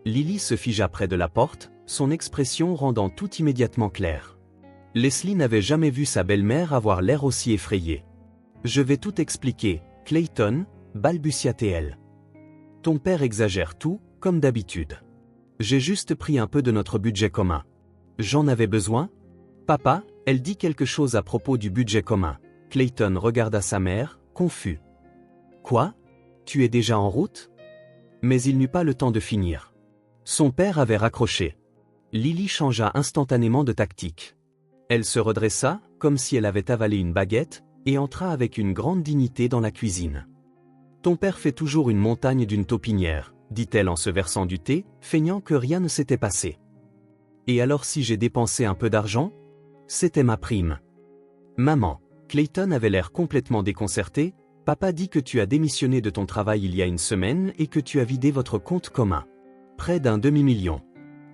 Lily se figea près de la porte, son expression rendant tout immédiatement clair. Leslie n'avait jamais vu sa belle-mère avoir l'air aussi effrayée. « Je vais tout expliquer, Clayton, » balbutia-t-elle. « Ton père exagère tout, comme d'habitude. J'ai juste pris un peu de notre budget commun. J'en avais besoin ? Papa, elle dit quelque chose à propos du budget commun. » Clayton regarda sa mère, confus. « Quoi ? Tu es déjà en route ? » Mais il n'eut pas le temps de finir. Son père avait raccroché. Lily changea instantanément de tactique. Elle se redressa, comme si elle avait avalé une baguette, et entra avec une grande dignité dans la cuisine. « Ton père fait toujours une montagne d'une taupinière, » dit-elle en se versant du thé, feignant que rien ne s'était passé. « Et alors si j'ai dépensé un peu d'argent ? C'était ma prime. » « Maman. » Clayton avait l'air complètement déconcerté. « Papa dit que tu as démissionné de ton travail il y a une semaine et que tu as vidé votre compte commun. Près d'un demi-million.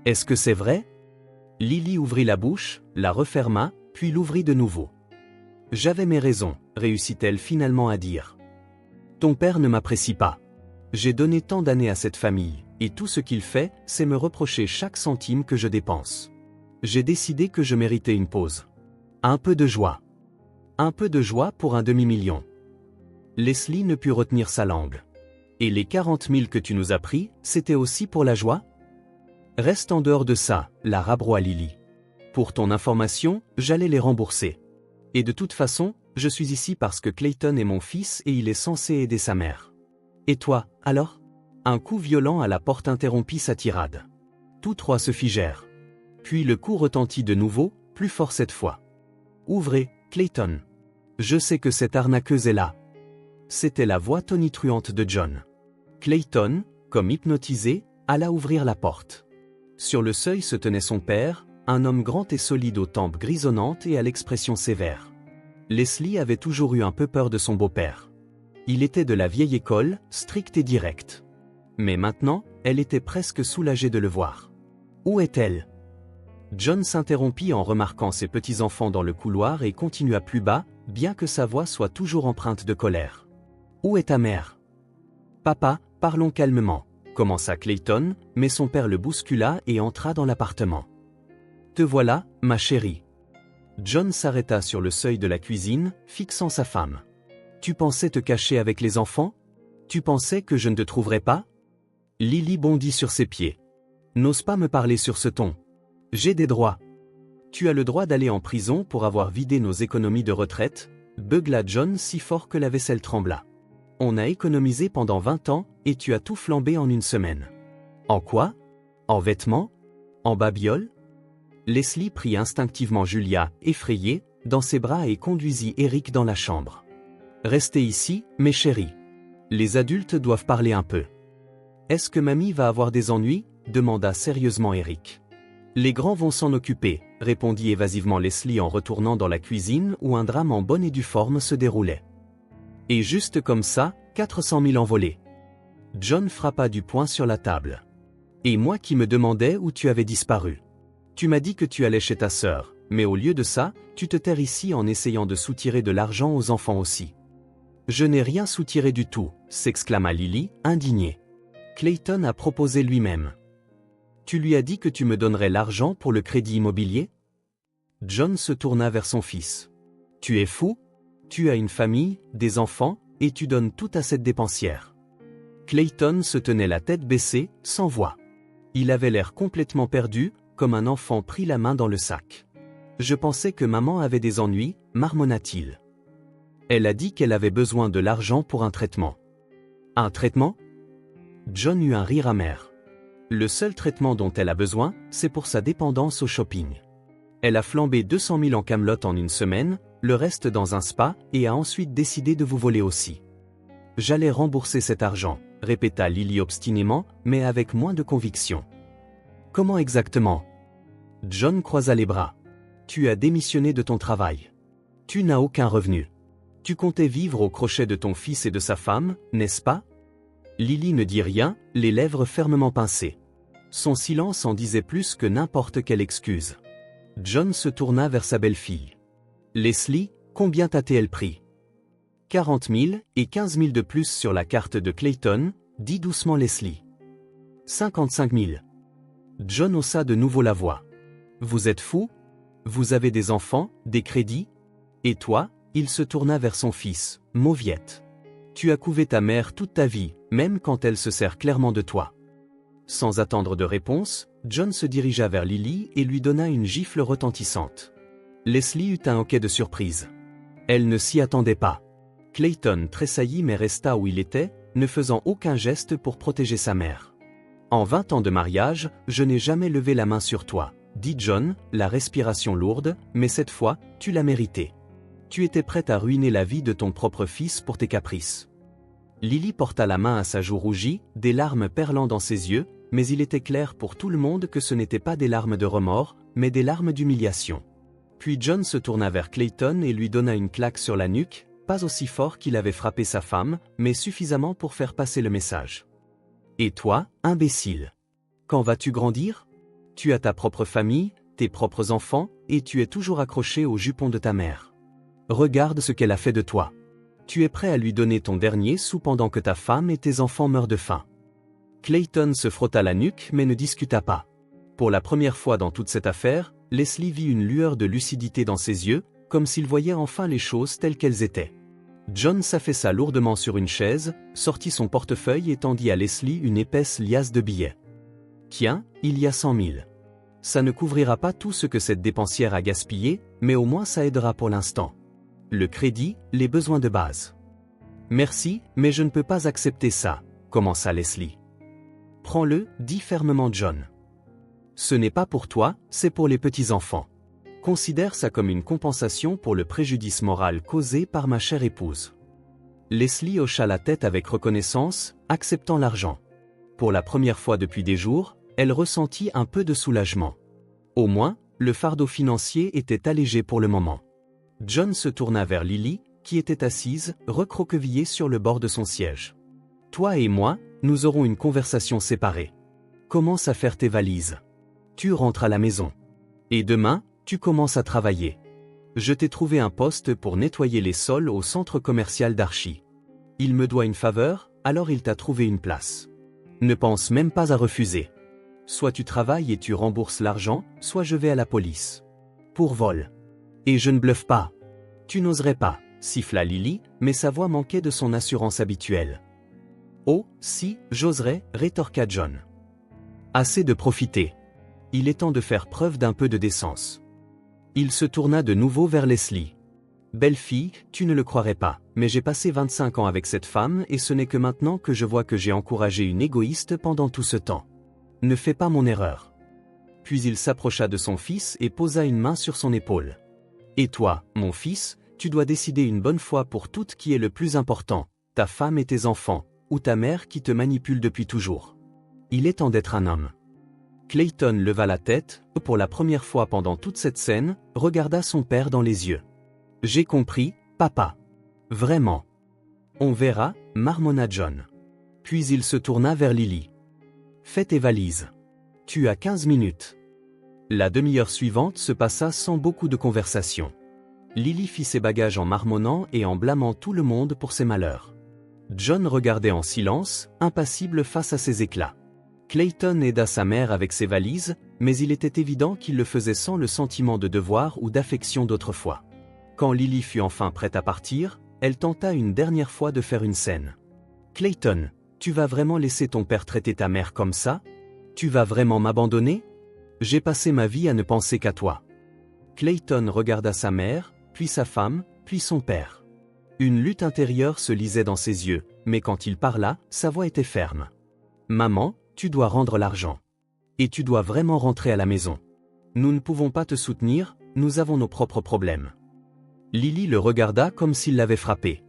Est-ce que c'est vrai ? » Lily ouvrit la bouche, la referma, puis l'ouvrit de nouveau. « J'avais mes raisons, » réussit-elle finalement à dire. « Ton père ne m'apprécie pas. J'ai donné tant d'années à cette famille, et tout ce qu'il fait, c'est me reprocher chaque centime que je dépense. J'ai décidé que je méritais une pause. Un peu de joie. Un peu de joie pour un demi-million. » Leslie ne put retenir sa langue. « Et les 40 000 que tu nous as pris, c'était aussi pour la joie ? » « Reste en dehors de ça, » la rabroua Lily. « Pour ton information, j'allais les rembourser. Et de toute façon, je suis ici parce que Clayton est mon fils et il est censé aider sa mère. Et toi, alors ?» Un coup violent à la porte interrompit sa tirade. Tous trois se figèrent. Puis le coup retentit de nouveau, plus fort cette fois. « Ouvrez, Clayton. Je sais que cette arnaqueuse est là. » C'était la voix tonitruante de John. Clayton, comme hypnotisé, alla ouvrir la porte. Sur le seuil se tenait son père, un homme grand et solide aux tempes grisonnantes et à l'expression sévère. Leslie avait toujours eu un peu peur de son beau-père. Il était de la vieille école, strict et direct. Mais maintenant, elle était presque soulagée de le voir. Où est-elle ? John s'interrompit en remarquant ses petits-enfants dans le couloir et continua plus bas, bien que sa voix soit toujours empreinte de colère. Où est ta mère ? Papa, parlons calmement, commença Clayton, mais son père le bouscula et entra dans l'appartement. Te voilà, ma chérie. John s'arrêta sur le seuil de la cuisine, fixant sa femme. Tu pensais te cacher avec les enfants ? Tu pensais que je ne te trouverais pas ? Lily bondit sur ses pieds. N'ose pas me parler sur ce ton. J'ai des droits. Tu as le droit d'aller en prison pour avoir vidé nos économies de retraite, beugla John si fort que la vaisselle trembla. On a économisé pendant 20 ans, et tu as tout flambé en une semaine. En quoi ? En vêtements ? En babioles ? Leslie prit instinctivement Julia, effrayée, dans ses bras et conduisit Eric dans la chambre. Restez ici, mes chéris. Les adultes doivent parler un peu. Est-ce que mamie va avoir des ennuis ? Demanda sérieusement Eric. Les grands vont s'en occuper, répondit évasivement Leslie en retournant dans la cuisine où un drame en bonne et due forme se déroulait. Et juste comme ça, 400 000 envolés. John frappa du poing sur la table. Et moi qui me demandais où tu avais disparu. Tu m'as dit que tu allais chez ta sœur, mais au lieu de ça, tu te terres ici en essayant de soutirer de l'argent aux enfants aussi. Je n'ai rien soutiré du tout, s'exclama Lily, indignée. Clayton a proposé lui-même. Tu lui as dit que tu me donnerais l'argent pour le crédit immobilier ? John se tourna vers son fils. Tu es fou ? Tu as une famille, des enfants, et tu donnes tout à cette dépensière. Clayton se tenait la tête baissée, sans voix. Il avait l'air complètement perdu, comme un enfant pris la main dans le sac. Je pensais que maman avait des ennuis, marmonna-t-il. Elle a dit qu'elle avait besoin de l'argent pour un traitement. Un traitement ? John eut un rire amer. Le seul traitement dont elle a besoin, c'est pour sa dépendance au shopping. Elle a flambé 200 000 en camelote en une semaine, le reste dans un spa, et a ensuite décidé de vous voler aussi. J'allais rembourser cet argent, répéta Lily obstinément, mais avec moins de conviction. Comment exactement ? John croisa les bras. Tu as démissionné de ton travail. Tu n'as aucun revenu. Tu comptais vivre au crochet de ton fils et de sa femme, n'est-ce pas ? Lily ne dit rien, les lèvres fermement pincées. Son silence en disait plus que n'importe quelle excuse. John se tourna vers sa belle-fille. Leslie, combien t'a-t-elle pris ? 40 000 et 15 000 de plus sur la carte de Clayton, dit doucement Leslie. 55 000. John haussa de nouveau la voix. Vous êtes fou? Vous avez des enfants, des crédits? Et toi? Il se tourna vers son fils, Mauviette. Tu as couvé ta mère toute ta vie, même quand elle se sert clairement de toi. Sans attendre de réponse, John se dirigea vers Lily et lui donna une gifle retentissante. Leslie eut un hoquet de surprise. Elle ne s'y attendait pas. Clayton tressaillit mais resta où il était, ne faisant aucun geste pour protéger sa mère. En 20 ans de mariage, je n'ai jamais levé la main sur toi, dit John, la respiration lourde, mais cette fois, tu l'as mérité. Tu étais prête à ruiner la vie de ton propre fils pour tes caprices. Lily porta la main à sa joue rougie, des larmes perlant dans ses yeux, mais il était clair pour tout le monde que ce n'étaient pas des larmes de remords, mais des larmes d'humiliation. Puis John se tourna vers Clayton et lui donna une claque sur la nuque, pas aussi fort qu'il avait frappé sa femme, mais suffisamment pour faire passer le message. Et toi, imbécile? Quand vas-tu grandir? Tu as ta propre famille, tes propres enfants, et tu es toujours accroché au jupon de ta mère. Regarde ce qu'elle a fait de toi. Tu es prêt à lui donner ton dernier sou pendant que ta femme et tes enfants meurent de faim. Clayton se frotta la nuque mais ne discuta pas. Pour la première fois dans toute cette affaire, Leslie vit une lueur de lucidité dans ses yeux, comme s'il voyait enfin les choses telles qu'elles étaient. John s'affaissa lourdement sur une chaise, sortit son portefeuille et tendit à Leslie une épaisse liasse de billets. Tiens, il y a 100 000. Ça ne couvrira pas tout ce que cette dépensière a gaspillé, mais au moins ça aidera pour l'instant. Le crédit, les besoins de base. Merci, mais je ne peux pas accepter ça, commença Leslie. Prends-le, dit fermement John. Ce n'est pas pour toi, c'est pour les petits-enfants. Considère ça comme une compensation pour le préjudice moral causé par ma chère épouse. Leslie hocha la tête avec reconnaissance, acceptant l'argent. Pour la première fois depuis des jours, elle ressentit un peu de soulagement. Au moins, le fardeau financier était allégé pour le moment. John se tourna vers Lily, qui était assise, recroquevillée sur le bord de son siège. Toi et moi, nous aurons une conversation séparée. Commence à faire tes valises. Tu rentres à la maison. Et demain, tu commences à travailler. Je t'ai trouvé un poste pour nettoyer les sols au centre commercial d'Archie. Il me doit une faveur, alors il t'a trouvé une place. Ne pense même pas à refuser. Soit tu travailles et tu rembourses l'argent, soit je vais à la police. Pour vol. Et je ne bluffe pas. Tu n'oserais pas, siffla Lily, mais sa voix manquait de son assurance habituelle. Oh, si, j'oserais, rétorqua John. Assez de profiter. Il est temps de faire preuve d'un peu de décence. Il se tourna de nouveau vers Leslie. Belle fille, tu ne le croirais pas, mais j'ai passé 25 ans avec cette femme et ce n'est que maintenant que je vois que j'ai encouragé une égoïste pendant tout ce temps. Ne fais pas mon erreur. Puis il s'approcha de son fils et posa une main sur son épaule. Et toi, mon fils, tu dois décider une bonne fois pour toutes qui est le plus important, ta femme et tes enfants, ou ta mère qui te manipule depuis toujours. Il est temps d'être un homme. Clayton leva la tête, pour la première fois pendant toute cette scène, regarda son père dans les yeux. J'ai compris, papa. Vraiment. On verra, marmonna John. Puis il se tourna vers Lily. Fais tes valises. Tu as 15 minutes. La demi-heure suivante se passa sans beaucoup de conversation. Lily fit ses bagages en marmonnant et en blâmant tout le monde pour ses malheurs. John regardait en silence, impassible face à ses éclats. Clayton aida sa mère avec ses valises, mais il était évident qu'il le faisait sans le sentiment de devoir ou d'affection d'autrefois. Quand Lily fut enfin prête à partir, elle tenta une dernière fois de faire une scène. « Clayton, tu vas vraiment laisser ton père traiter ta mère comme ça? Tu vas vraiment m'abandonner? J'ai passé ma vie à ne penser qu'à toi. » Clayton regarda sa mère, puis sa femme, puis son père. Une lutte intérieure se lisait dans ses yeux, mais quand il parla, sa voix était ferme. « Maman, tu dois rendre l'argent. Et tu dois vraiment rentrer à la maison. Nous ne pouvons pas te soutenir, nous avons nos propres problèmes. » Lily le regarda comme s'il l'avait frappé.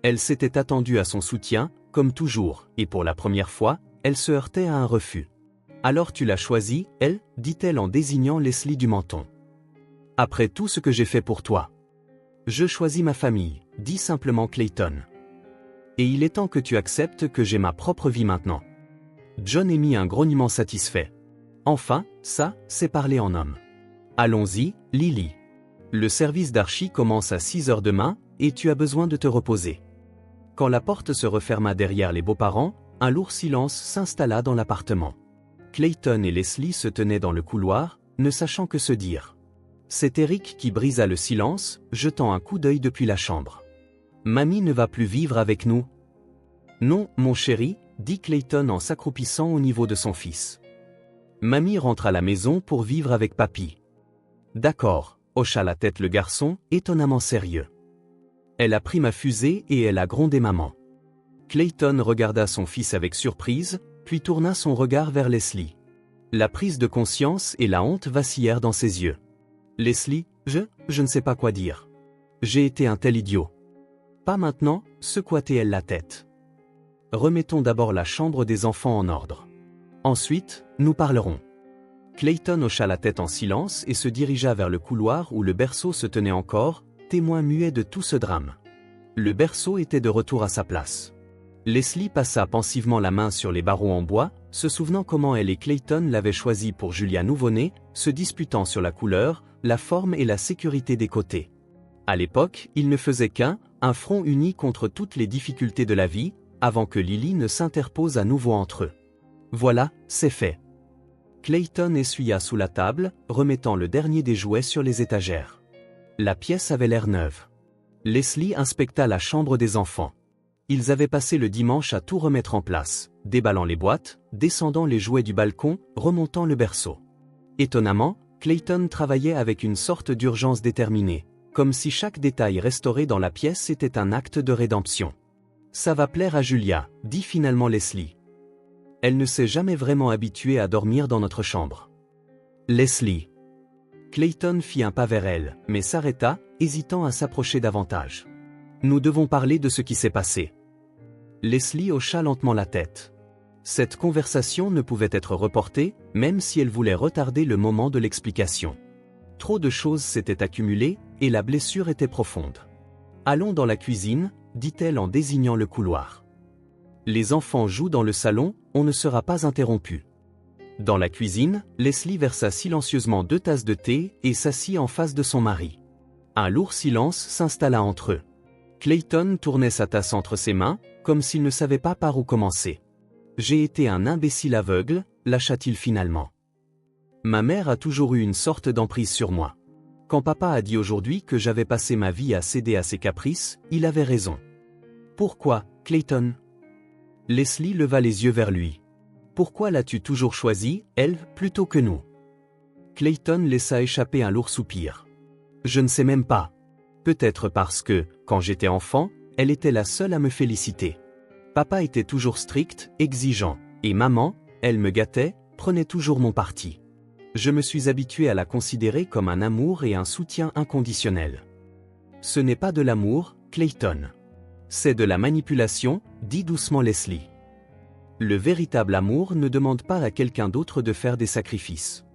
Elle s'était attendue à son soutien, comme toujours, et pour la première fois, elle se heurtait à un refus. « Alors tu l'as choisi, elle, dit-elle en désignant Leslie du menton. « Après tout ce que j'ai fait pour toi. »« Je choisis ma famille, dit simplement Clayton. Et il est temps que tu acceptes que j'ai ma propre vie maintenant. » John émit un grognement satisfait. Enfin, ça, c'est parler en homme. Allons-y, Lily. Le service d'Archie commence à 6 heures demain, et tu as besoin de te reposer. Quand la porte se referma derrière les beaux-parents, un lourd silence s'installa dans l'appartement. Clayton et Leslie se tenaient dans le couloir, ne sachant que se dire. C'est Eric qui brisa le silence, jetant un coup d'œil depuis la chambre. Mamie ne va plus vivre avec nous? Non, mon chéri, dit Clayton en s'accroupissant au niveau de son fils. Mamie rentre à la maison pour vivre avec papy. D'accord, hocha la tête le garçon, étonnamment sérieux. Elle a pris ma fusée et elle a grondé maman. Clayton regarda son fils avec surprise, puis tourna son regard vers Leslie. La prise de conscience et la honte vacillèrent dans ses yeux. Leslie, je ne sais pas quoi dire. J'ai été un tel idiot. Pas maintenant, secoua-t-elle la tête. Remettons d'abord la chambre des enfants en ordre. Ensuite, nous parlerons. Clayton hocha la tête en silence et se dirigea vers le couloir où le berceau se tenait encore, témoin muet de tout ce drame. Le berceau était de retour à sa place. Leslie passa pensivement la main sur les barreaux en bois, se souvenant comment elle et Clayton l'avaient choisi pour Julia nouveau-né, se disputant sur la couleur, la forme et la sécurité des côtés. À l'époque, ils ne faisaient un front uni contre toutes les difficultés de la vie, avant que Lily ne s'interpose à nouveau entre eux. Voilà, c'est fait. Clayton essuya sous la table, remettant le dernier des jouets sur les étagères. La pièce avait l'air neuve. Leslie inspecta la chambre des enfants. Ils avaient passé le dimanche à tout remettre en place, déballant les boîtes, descendant les jouets du balcon, remontant le berceau. Étonnamment, Clayton travaillait avec une sorte d'urgence déterminée, comme si chaque détail restauré dans la pièce était un acte de rédemption. Ça va plaire à Julia, dit finalement Leslie. Elle ne s'est jamais vraiment habituée à dormir dans notre chambre. Leslie. Clayton fit un pas vers elle, mais s'arrêta, hésitant à s'approcher davantage. Nous devons parler de ce qui s'est passé. Leslie hocha lentement la tête. Cette conversation ne pouvait être reportée, même si elle voulait retarder le moment de l'explication. Trop de choses s'étaient accumulées, et la blessure était profonde. Allons dans la cuisine, dit-elle en désignant le couloir. Les enfants jouent dans le salon, on ne sera pas interrompu. Dans la cuisine, Leslie versa silencieusement 2 tasses de thé et s'assit en face de son mari. Un lourd silence s'installa entre eux. Clayton tournait sa tasse entre ses mains, comme s'il ne savait pas par où commencer. « J'ai été un imbécile aveugle », lâcha-t-il finalement. « Ma mère a toujours eu une sorte d'emprise sur moi. Quand papa a dit aujourd'hui que j'avais passé ma vie à céder à ses caprices, il avait raison. »« Pourquoi, Clayton ?» Leslie leva les yeux vers lui. « Pourquoi l'as-tu toujours choisi, elle, plutôt que nous ?» Clayton laissa échapper un lourd soupir. « Je ne sais même pas. Peut-être parce que, quand j'étais enfant, elle était la seule à me féliciter. Papa était toujours strict, exigeant, et maman, elle me gâtait, prenait toujours mon parti. Je me suis habitué à la considérer comme un amour et un soutien inconditionnel. Ce n'est pas de l'amour, Clayton. C'est de la manipulation, dit doucement Leslie. Le véritable amour ne demande pas à quelqu'un d'autre de faire des sacrifices.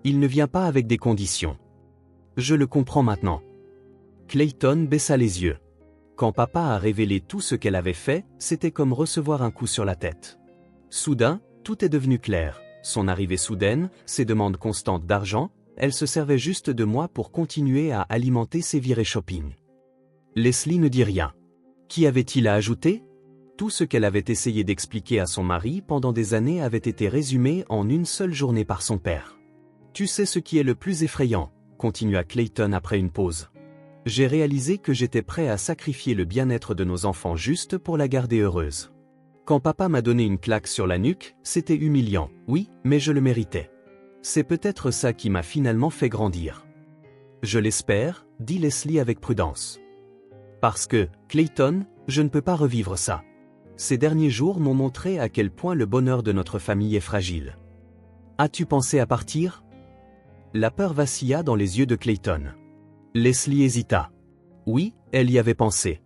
Il ne vient pas avec des conditions. Je le comprends maintenant. Clayton baissa les yeux. Quand papa a révélé tout ce qu'elle avait fait, c'était comme recevoir un coup sur la tête. Soudain, tout est devenu clair. Son arrivée soudaine, ses demandes constantes d'argent, elle se servait juste de moi pour continuer à alimenter ses virées shopping. Leslie ne dit rien. Qu'y avait-il à ajouter? Tout ce qu'elle avait essayé d'expliquer à son mari pendant des années avait été résumé en une seule journée par son père. Tu sais ce qui est le plus effrayant, continua Clayton après une pause. J'ai réalisé que j'étais prêt à sacrifier le bien-être de nos enfants juste pour la garder heureuse. Quand papa m'a donné une claque sur la nuque, c'était humiliant, oui, mais je le méritais. C'est peut-être ça qui m'a finalement fait grandir. Je l'espère, dit Leslie avec prudence. Parce que, Clayton, je ne peux pas revivre ça. Ces derniers jours m'ont montré à quel point le bonheur de notre famille est fragile. As-tu pensé à partir? La peur vacilla dans les yeux de Clayton. Leslie hésita. Oui, elle y avait pensé.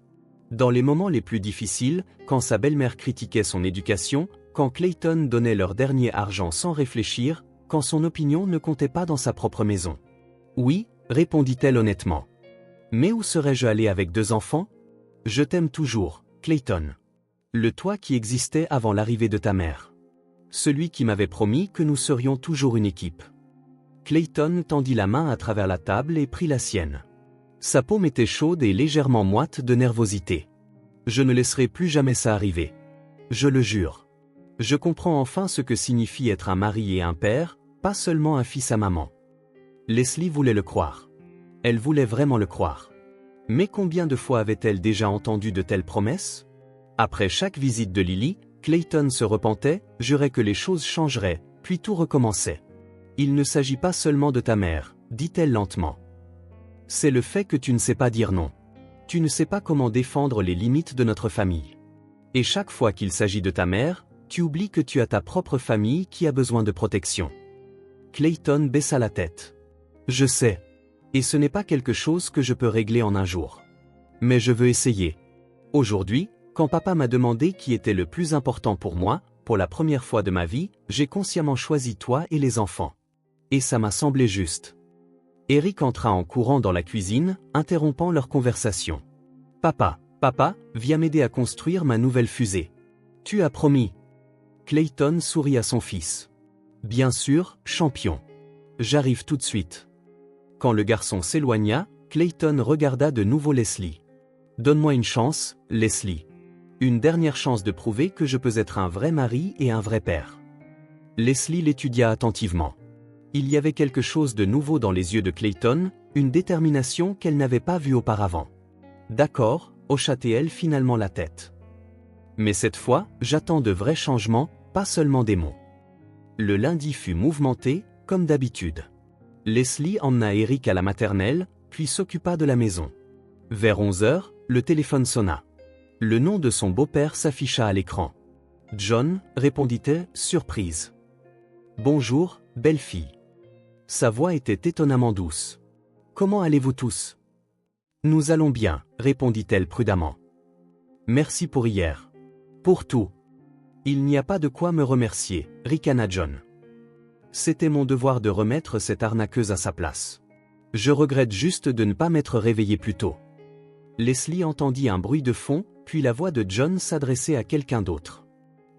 Dans les moments les plus difficiles, quand sa belle-mère critiquait son éducation, quand Clayton donnait leur dernier argent sans réfléchir, quand son opinion ne comptait pas dans sa propre maison. Oui, répondit-elle honnêtement. Mais où serais-je allé avec 2 enfants? Je t'aime toujours, Clayton. Le toi qui existait avant l'arrivée de ta mère. Celui qui m'avait promis que nous serions toujours une équipe. Clayton tendit la main à travers la table et prit la sienne. Sa paume était chaude et légèrement moite de nervosité. Je ne laisserai plus jamais ça arriver. Je le jure. Je comprends enfin ce que signifie être un mari et un père, pas seulement un fils à maman. Leslie voulait le croire. Elle voulait vraiment le croire. Mais combien de fois avait-elle déjà entendu de telles promesses? Après chaque visite de Lily, Clayton se repentait, jurait que les choses changeraient, puis tout recommençait. Il ne s'agit pas seulement de ta mère, dit-elle lentement. C'est le fait que tu ne sais pas dire non. Tu ne sais pas comment défendre les limites de notre famille. Et chaque fois qu'il s'agit de ta mère, tu oublies que tu as ta propre famille qui a besoin de protection. Clayton baissa la tête. Je sais. Et ce n'est pas quelque chose que je peux régler en un jour. Mais je veux essayer. Aujourd'hui, quand papa m'a demandé qui était le plus important pour moi, pour la première fois de ma vie, j'ai consciemment choisi toi et les enfants. Et ça m'a semblé juste. Eric entra en courant dans la cuisine, interrompant leur conversation. Papa, viens m'aider à construire ma nouvelle fusée. Tu as promis. Clayton sourit à son fils. Bien sûr, champion. J'arrive tout de suite. Quand le garçon s'éloigna, Clayton regarda de nouveau Leslie. Donne-moi une chance, Leslie. Une dernière chance de prouver que je peux être un vrai mari et un vrai père. Leslie l'étudia attentivement. Il y avait quelque chose de nouveau dans les yeux de Clayton, une détermination qu'elle n'avait pas vue auparavant. D'accord, hocha-t-elle finalement la tête. Mais cette fois, j'attends de vrais changements, pas seulement des mots. Le lundi fut mouvementé, comme d'habitude. Leslie emmena Eric à la maternelle, puis s'occupa de la maison. Vers 11 heures, le téléphone sonna. Le nom de son beau-père s'afficha à l'écran. John, répondit-elle, surprise. Bonjour, belle-fille. Sa voix était étonnamment douce. Comment allez-vous tous? Nous allons bien, répondit-elle prudemment. Merci pour hier. Pour tout. Il n'y a pas de quoi me remercier, ricana John. C'était mon devoir de remettre cette arnaqueuse à sa place. Je regrette juste de ne pas m'être réveillé plus tôt. Leslie entendit un bruit de fond, puis la voix de John s'adresser à quelqu'un d'autre.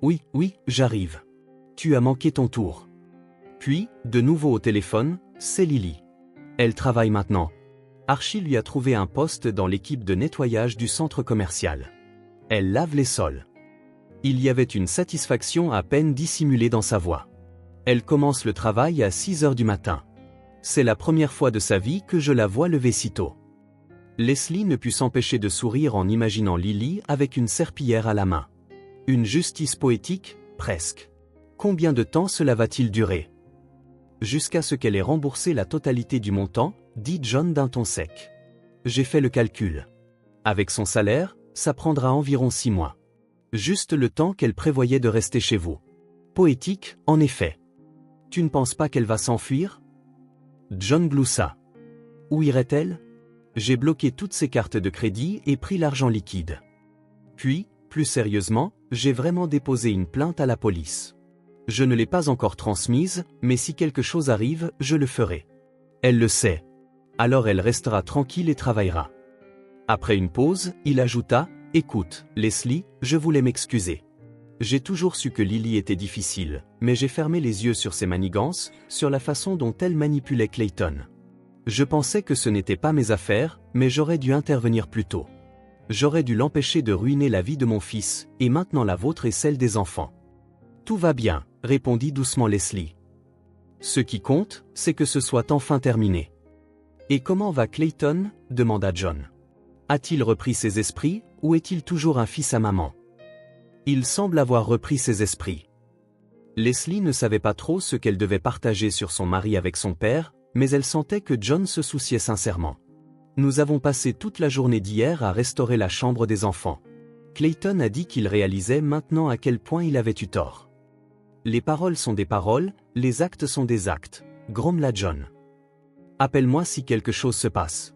Oui, j'arrive. Tu as manqué ton tour. Puis, de nouveau au téléphone, c'est Lily. Elle travaille maintenant. Archie lui a trouvé un poste dans l'équipe de nettoyage du centre commercial. Elle lave les sols. Il y avait une satisfaction à peine dissimulée dans sa voix. Elle commence le travail à 6 heures du matin. C'est la première fois de sa vie que je la vois lever si tôt. Leslie ne put s'empêcher de sourire en imaginant Lily avec une serpillière à la main. Une justice poétique, presque. Combien de temps cela va-t-il durer? Jusqu'à ce qu'elle ait remboursé la totalité du montant, dit John d'un ton sec. J'ai fait le calcul. Avec son salaire, ça prendra environ 6 mois. Juste le temps qu'elle prévoyait de rester chez vous. Poétique, en effet. Tu ne penses pas qu'elle va s'enfuir? John gloussa. Où irait-elle? J'ai bloqué toutes ses cartes de crédit et pris l'argent liquide. Puis, plus sérieusement, j'ai vraiment déposé une plainte à la police. Je ne l'ai pas encore transmise, mais si quelque chose arrive, je le ferai. Elle le sait. Alors elle restera tranquille et travaillera. Après une pause, il ajouta, « Écoute, Leslie, je voulais m'excuser. J'ai toujours su que Lily était difficile, mais j'ai fermé les yeux sur ses manigances, sur la façon dont elle manipulait Clayton. Je pensais que ce n'était pas mes affaires, mais j'aurais dû intervenir plus tôt. J'aurais dû l'empêcher de ruiner la vie de mon fils, et maintenant la vôtre et celle des enfants. » Tout va bien, répondit doucement Leslie. Ce qui compte, c'est que ce soit enfin terminé. Et comment va Clayton? Demanda John. A-t-il repris ses esprits, ou est-il toujours un fils à maman? Il semble avoir repris ses esprits. Leslie ne savait pas trop ce qu'elle devait partager sur son mari avec son père, mais elle sentait que John se souciait sincèrement. Nous avons passé toute la journée d'hier à restaurer la chambre des enfants. Clayton a dit qu'il réalisait maintenant à quel point il avait eu tort. Les paroles sont des paroles, les actes sont des actes, grommela John. Appelle-moi si quelque chose se passe.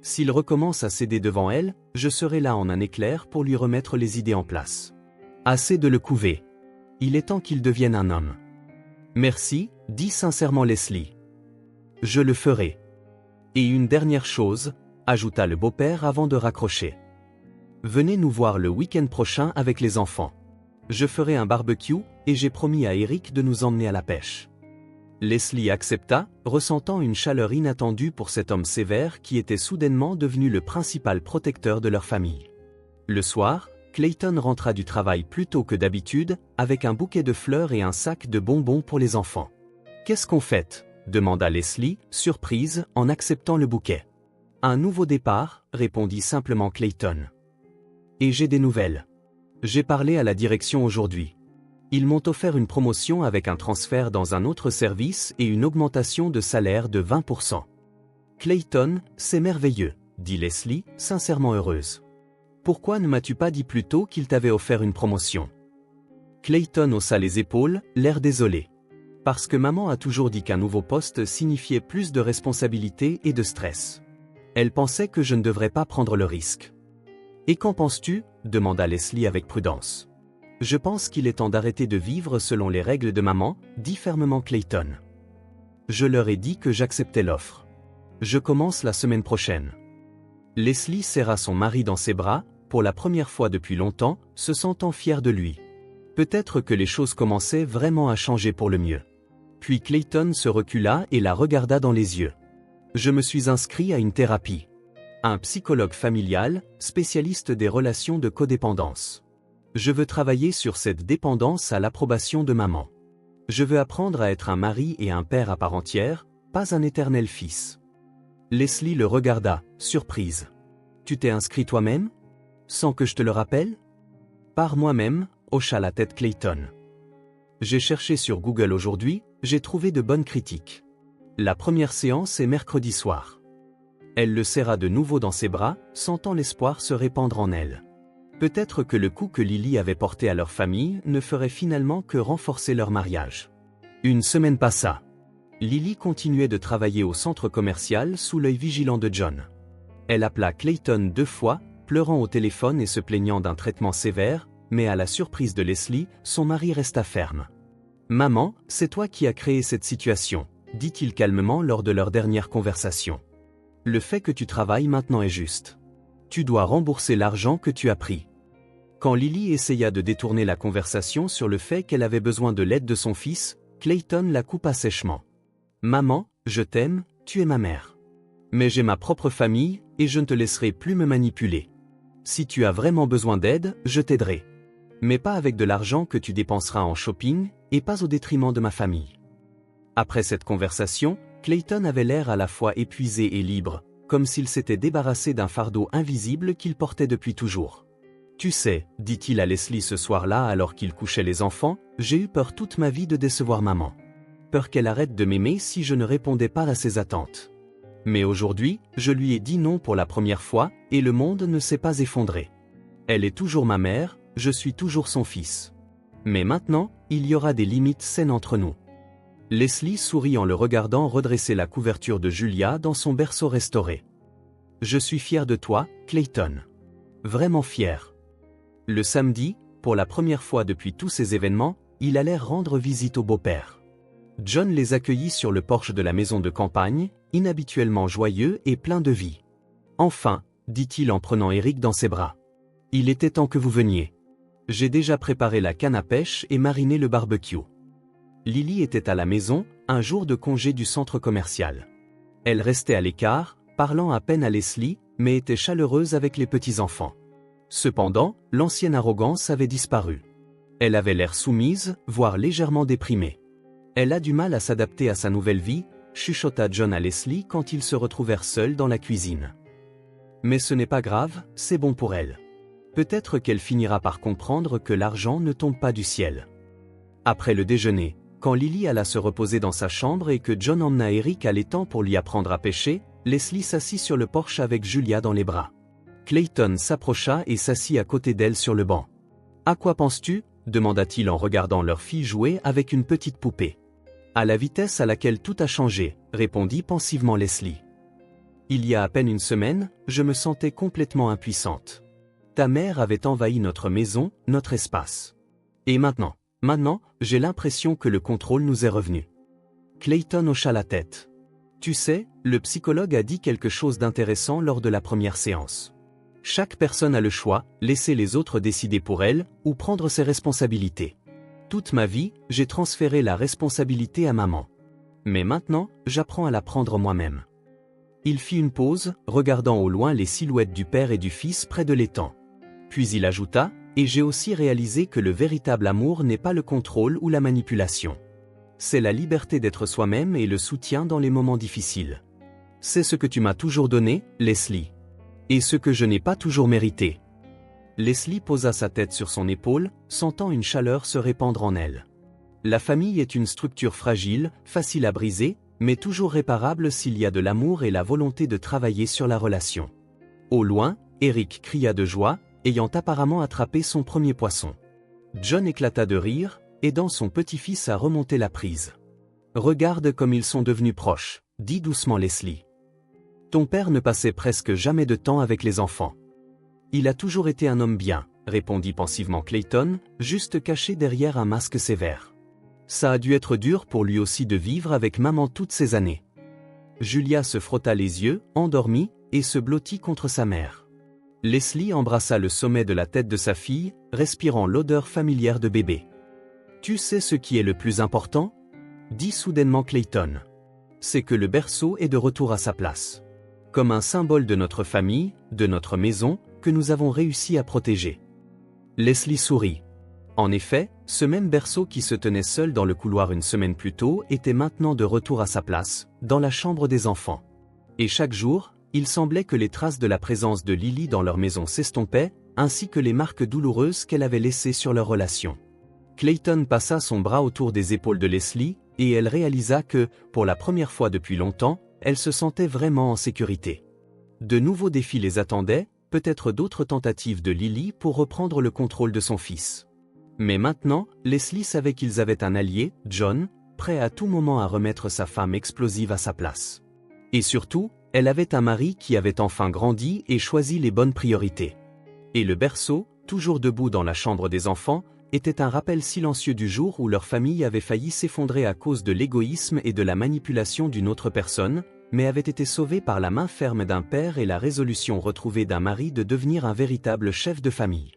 S'il recommence à céder devant elle, je serai là en un éclair pour lui remettre les idées en place. Assez de le couver. Il est temps qu'il devienne un homme. Merci, dit sincèrement Leslie. Je le ferai. Et une dernière chose, ajouta le beau-père avant de raccrocher. Venez nous voir le week-end prochain avec les enfants. Je ferai un barbecue, et j'ai promis à Eric de nous emmener à la pêche. Leslie accepta, ressentant une chaleur inattendue pour cet homme sévère qui était soudainement devenu le principal protecteur de leur famille. Le soir, Clayton rentra du travail plus tôt que d'habitude, avec un bouquet de fleurs et un sac de bonbons pour les enfants. « Qu'est-ce qu'on fête ?» demanda Leslie, surprise, en acceptant le bouquet. « Un nouveau départ » répondit simplement Clayton. « Et j'ai des nouvelles. J'ai parlé à la direction aujourd'hui. Ils m'ont offert une promotion avec un transfert dans un autre service et une augmentation de salaire de 20%. » « Clayton, c'est merveilleux, » dit Leslie, sincèrement heureuse. « Pourquoi ne m'as-tu pas dit plus tôt qu'il t'avait offert une promotion ?» Clayton haussa les épaules, l'air désolé. « Parce que maman a toujours dit qu'un nouveau poste signifiait plus de responsabilités et de stress. Elle pensait que je ne devrais pas prendre le risque. »« Et qu'en penses-tu » demanda Leslie avec prudence. « Je pense qu'il est temps d'arrêter de vivre selon les règles de maman, dit fermement Clayton. Je leur ai dit que j'acceptais l'offre. Je commence la semaine prochaine. » Leslie serra son mari dans ses bras, pour la première fois depuis longtemps, se sentant fière de lui. Peut-être que les choses commençaient vraiment à changer pour le mieux. Puis Clayton se recula et la regarda dans les yeux. « Je me suis inscrit à une thérapie. Un psychologue familial, spécialiste des relations de codépendance. Je veux travailler sur cette dépendance à l'approbation de maman. Je veux apprendre à être un mari et un père à part entière, pas un éternel fils. » Leslie le regarda, surprise. « Tu t'es inscrit toi-même ? Sans que je te le rappelle ? » « Par moi-même, » hocha la tête Clayton. « J'ai cherché sur Google aujourd'hui, j'ai trouvé de bonnes critiques. La première séance est mercredi soir. » Elle le serra de nouveau dans ses bras, sentant l'espoir se répandre en elle. Peut-être que le coup que Lily avait porté à leur famille ne ferait finalement que renforcer leur mariage. Une semaine passa. Lily continuait de travailler au centre commercial sous l'œil vigilant de John. Elle appela Clayton 2 fois, pleurant au téléphone et se plaignant d'un traitement sévère, mais à la surprise de Leslie, son mari resta ferme. « Maman, c'est toi qui as créé cette situation, » dit-il calmement lors de leur dernière conversation. « Le fait que tu travailles maintenant est juste. Tu dois rembourser l'argent que tu as pris. » Quand Lily essaya de détourner la conversation sur le fait qu'elle avait besoin de l'aide de son fils, Clayton la coupa sèchement. « Maman, je t'aime, tu es ma mère. Mais j'ai ma propre famille, et je ne te laisserai plus me manipuler. Si tu as vraiment besoin d'aide, je t'aiderai. Mais pas avec de l'argent que tu dépenseras en shopping, et pas au détriment de ma famille. » Après cette conversation, Clayton avait l'air à la fois épuisé et libre, comme s'il s'était débarrassé d'un fardeau invisible qu'il portait depuis toujours. « Tu sais, dit-il à Leslie ce soir-là alors qu'il couchait les enfants, j'ai eu peur toute ma vie de décevoir maman. Peur qu'elle arrête de m'aimer si je ne répondais pas à ses attentes. Mais aujourd'hui, je lui ai dit non pour la première fois, et le monde ne s'est pas effondré. Elle est toujours ma mère, je suis toujours son fils. Mais maintenant, il y aura des limites saines entre nous. » Leslie sourit en le regardant redresser la couverture de Julia dans son berceau restauré. « Je suis fier de toi, Clayton. Vraiment fier. » Le samedi, pour la première fois depuis tous ces événements, il allait rendre visite au beau-père. John les accueillit sur le porche de la maison de campagne, inhabituellement joyeux et plein de vie. « Enfin, » dit-il en prenant Eric dans ses bras. « Il était temps que vous veniez. J'ai déjà préparé la canne à pêche et mariné le barbecue. » Lily était à la maison, un jour de congé du centre commercial. Elle restait à l'écart, parlant à peine à Leslie, mais était chaleureuse avec les petits-enfants. Cependant, l'ancienne arrogance avait disparu. Elle avait l'air soumise, voire légèrement déprimée. Elle a du mal à s'adapter à sa nouvelle vie, chuchota John à Leslie quand ils se retrouvèrent seuls dans la cuisine. Mais ce n'est pas grave, c'est bon pour elle. Peut-être qu'elle finira par comprendre que l'argent ne tombe pas du ciel. Après le déjeuner, quand Lily alla se reposer dans sa chambre et que John emmena Eric à l'étang pour lui apprendre à pêcher, Leslie s'assit sur le porche avec Julia dans les bras. Clayton s'approcha et s'assit à côté d'elle sur le banc. « À quoi penses-tu » demanda-t-il en regardant leur fille jouer avec une petite poupée. « À la vitesse à laquelle tout a changé » répondit pensivement Leslie. « Il y a à peine une semaine, je me sentais complètement impuissante. Ta mère avait envahi notre maison, notre espace. Et maintenant, j'ai l'impression que le contrôle nous est revenu. » Clayton hocha la tête. « Tu sais, le psychologue a dit quelque chose d'intéressant lors de la première séance. Chaque personne a le choix, laisser les autres décider pour elle, ou prendre ses responsabilités. Toute ma vie, j'ai transféré la responsabilité à maman. Mais maintenant, j'apprends à la prendre moi-même. » Il fit une pause, regardant au loin les silhouettes du père et du fils près de l'étang. Puis il ajouta, « Et j'ai aussi réalisé que le véritable amour n'est pas le contrôle ou la manipulation. C'est la liberté d'être soi-même et le soutien dans les moments difficiles. C'est ce que tu m'as toujours donné, Leslie. Et ce que je n'ai pas toujours mérité. Leslie posa sa tête sur son épaule, sentant une chaleur se répandre en elle. La famille est une structure fragile, facile à briser, mais toujours réparable s'il y a de l'amour et la volonté de travailler sur la relation. Au loin, Eric cria de joie, ayant apparemment attrapé son premier poisson. John éclata de rire, aidant son petit-fils à remonter la prise. « Regarde comme ils sont devenus proches », dit doucement Leslie. « Ton père ne passait presque jamais de temps avec les enfants. » « Il a toujours été un homme bien », répondit pensivement Clayton, juste caché derrière un masque sévère. « Ça a dû être dur pour lui aussi de vivre avec maman toutes ces années. » Julia se frotta les yeux, endormie, et se blottit contre sa mère. Leslie embrassa le sommet de la tête de sa fille, respirant l'odeur familière de bébé. « Tu sais ce qui est le plus important ?» dit soudainement Clayton. « C'est que le berceau est de retour à sa place. Comme un symbole de notre famille, de notre maison, que nous avons réussi à protéger. » Leslie sourit. En effet, ce même berceau qui se tenait seul dans le couloir une semaine plus tôt était maintenant de retour à sa place, dans la chambre des enfants. Et chaque jour, il semblait que les traces de la présence de Lily dans leur maison s'estompaient, ainsi que les marques douloureuses qu'elle avait laissées sur leur relation. Clayton passa son bras autour des épaules de Leslie, et elle réalisa que, pour la première fois depuis longtemps, elle se sentait vraiment en sécurité. De nouveaux défis les attendaient, peut-être d'autres tentatives de Lily pour reprendre le contrôle de son fils. Mais maintenant, Leslie savait qu'ils avaient un allié, John, prêt à tout moment à remettre sa femme explosive à sa place. Et surtout, elle avait un mari qui avait enfin grandi et choisi les bonnes priorités. Et le berceau, toujours debout dans la chambre des enfants, était un rappel silencieux du jour où leur famille avait failli s'effondrer à cause de l'égoïsme et de la manipulation d'une autre personne, mais avait été sauvée par la main ferme d'un père et la résolution retrouvée d'un mari de devenir un véritable chef de famille.